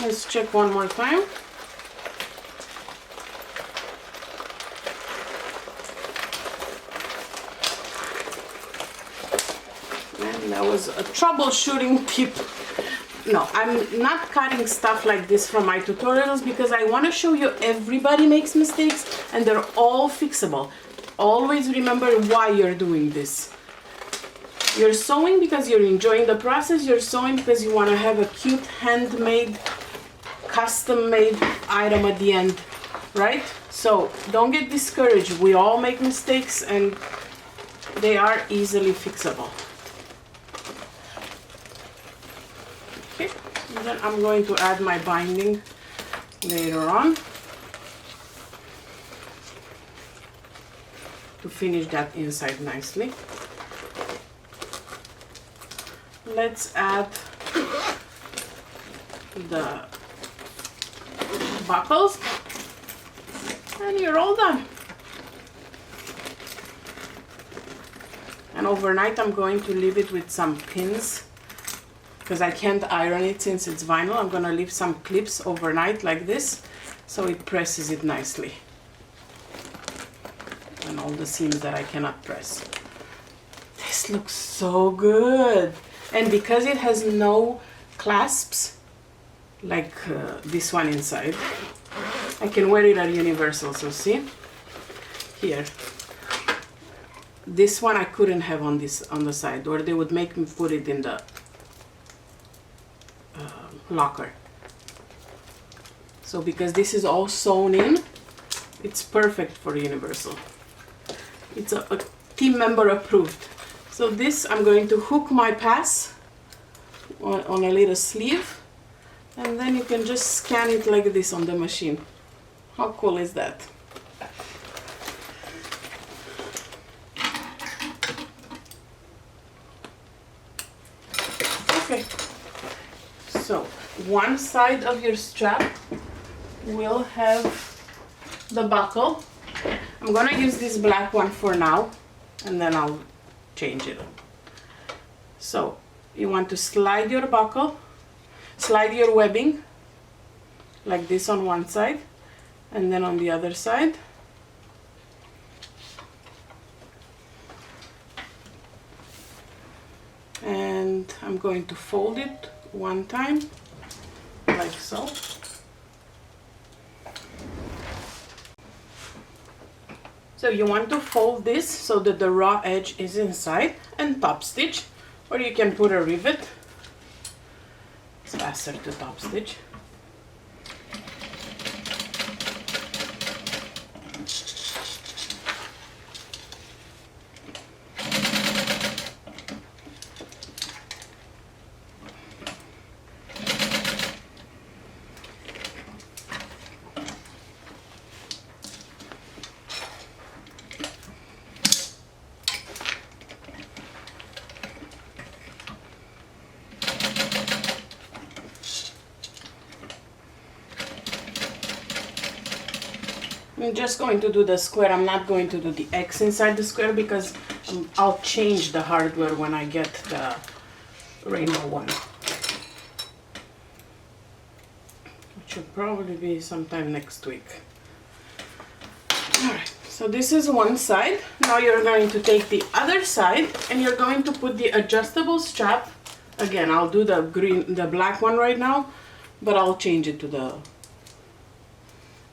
Let's check one more time. And that was a troubleshooting tip. No, I'm not cutting stuff like this from my tutorials because I want to show you everybody makes mistakes and they're all fixable. Always remember why you're doing this. You're sewing because you're enjoying the process. You're sewing because you want to have a cute handmade, custom-made item at the end, right? So don't get discouraged. We all make mistakes and they are easily fixable. Okay, and then I'm going to add my binding later on to finish that inside nicely. Let's add the buckles and you're all done. And overnight I'm going to leave it with some pins because I can't iron it since it's vinyl. I'm gonna leave some clips overnight like this so it presses it nicely. And all the seams that I cannot press. This looks so good. And because it has no clasps, like this one inside, I can wear it at Universal, so see? Here. This one I couldn't have on the side, or they would make me put it in the locker. So because this is all sewn in, it's perfect for Universal. It's a team member approved. So this, I'm going to hook my pass on a little sleeve, and then you can just scan it like this on the machine. How cool is that? Okay, so one side of your strap will have the buckle. I'm gonna use this black one for now, and then I'll change it. So you want to slide your buckle, slide your webbing like this on one side, and then on the other side. And I'm going to fold it one time, like so. So you want to fold this so that the raw edge is inside and top stitch, or you can put a rivet. It's faster to top stitch. I'm just going to do the square. I'm not going to do the X inside the square because I'll change the hardware when I get the rainbow one. It should probably be sometime next week. Alright, so this is one side. Now you're going to take the other side and you're going to put the adjustable strap Again, I'll do the black one right now, but I'll change it to the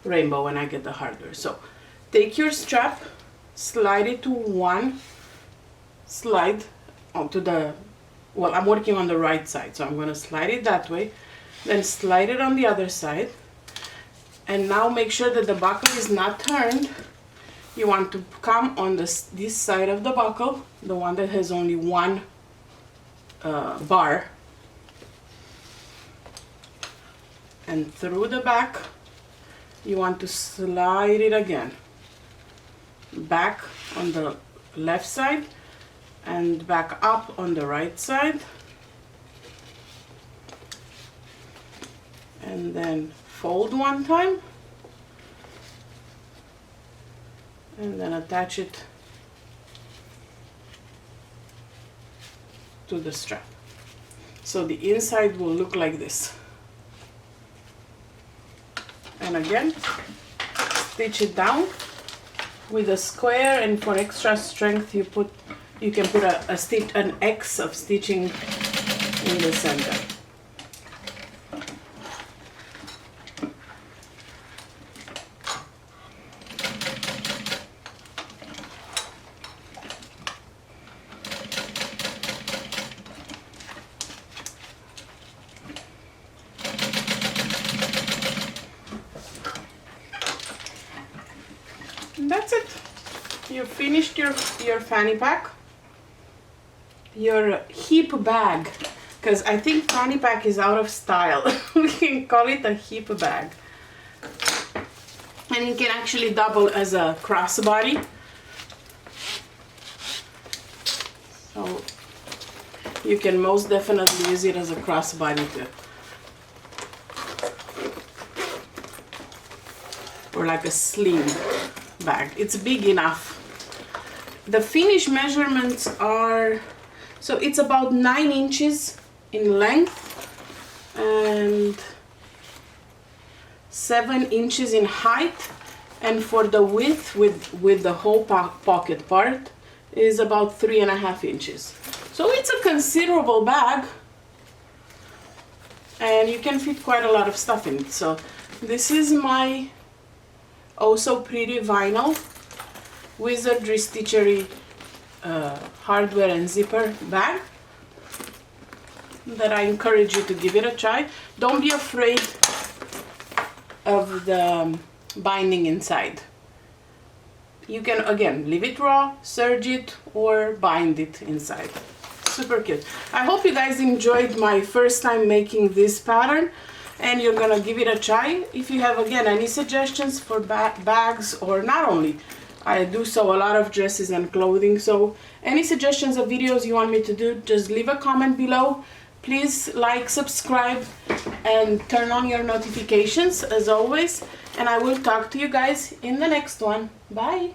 rainbow when I get the hardware. So take your strap, slide it to one, slide onto the, well, I'm working on the right side, so I'm going to slide it that way, then slide it on the other side, and now make sure that the buckle is not turned. You want to come on this side of the buckle, the one that has only one bar, and through the back you want to slide it again back on the left side and back up on the right side, and then fold one time and then attach it to the strap. So the inside will look like this. And again, stitch it down with a square, and for extra strength you can put an X of stitching in the center. That's it. You finished your fanny pack, your hip bag, because I think fanny pack is out of style. We can call it a hip bag, and it can actually double as a crossbody. So you can most definitely use it as a crossbody too, or like a sling bag. It's big enough. The finish measurements are, so it's about 9 inches in length and 7 inches in height, and for the width with the whole pocket part is about 3.5 inches. So it's a considerable bag, and you can fit quite a lot of stuff in it. So this is my oh so pretty vinyl Wizardry Stitchery hardware and zipper bag that I encourage you to give it a try. Don't be afraid of the binding inside. You can again leave it raw, serge it, or bind it inside. Super cute. I hope you guys enjoyed my first time making this pattern, and you're gonna give it a try. If you have again any suggestions for bags, or not only, I do sew a lot of dresses and clothing, so any suggestions of videos you want me to do, just leave a comment below. Please like, subscribe, and turn on your notifications as always, and I will talk to you guys in the next one. Bye.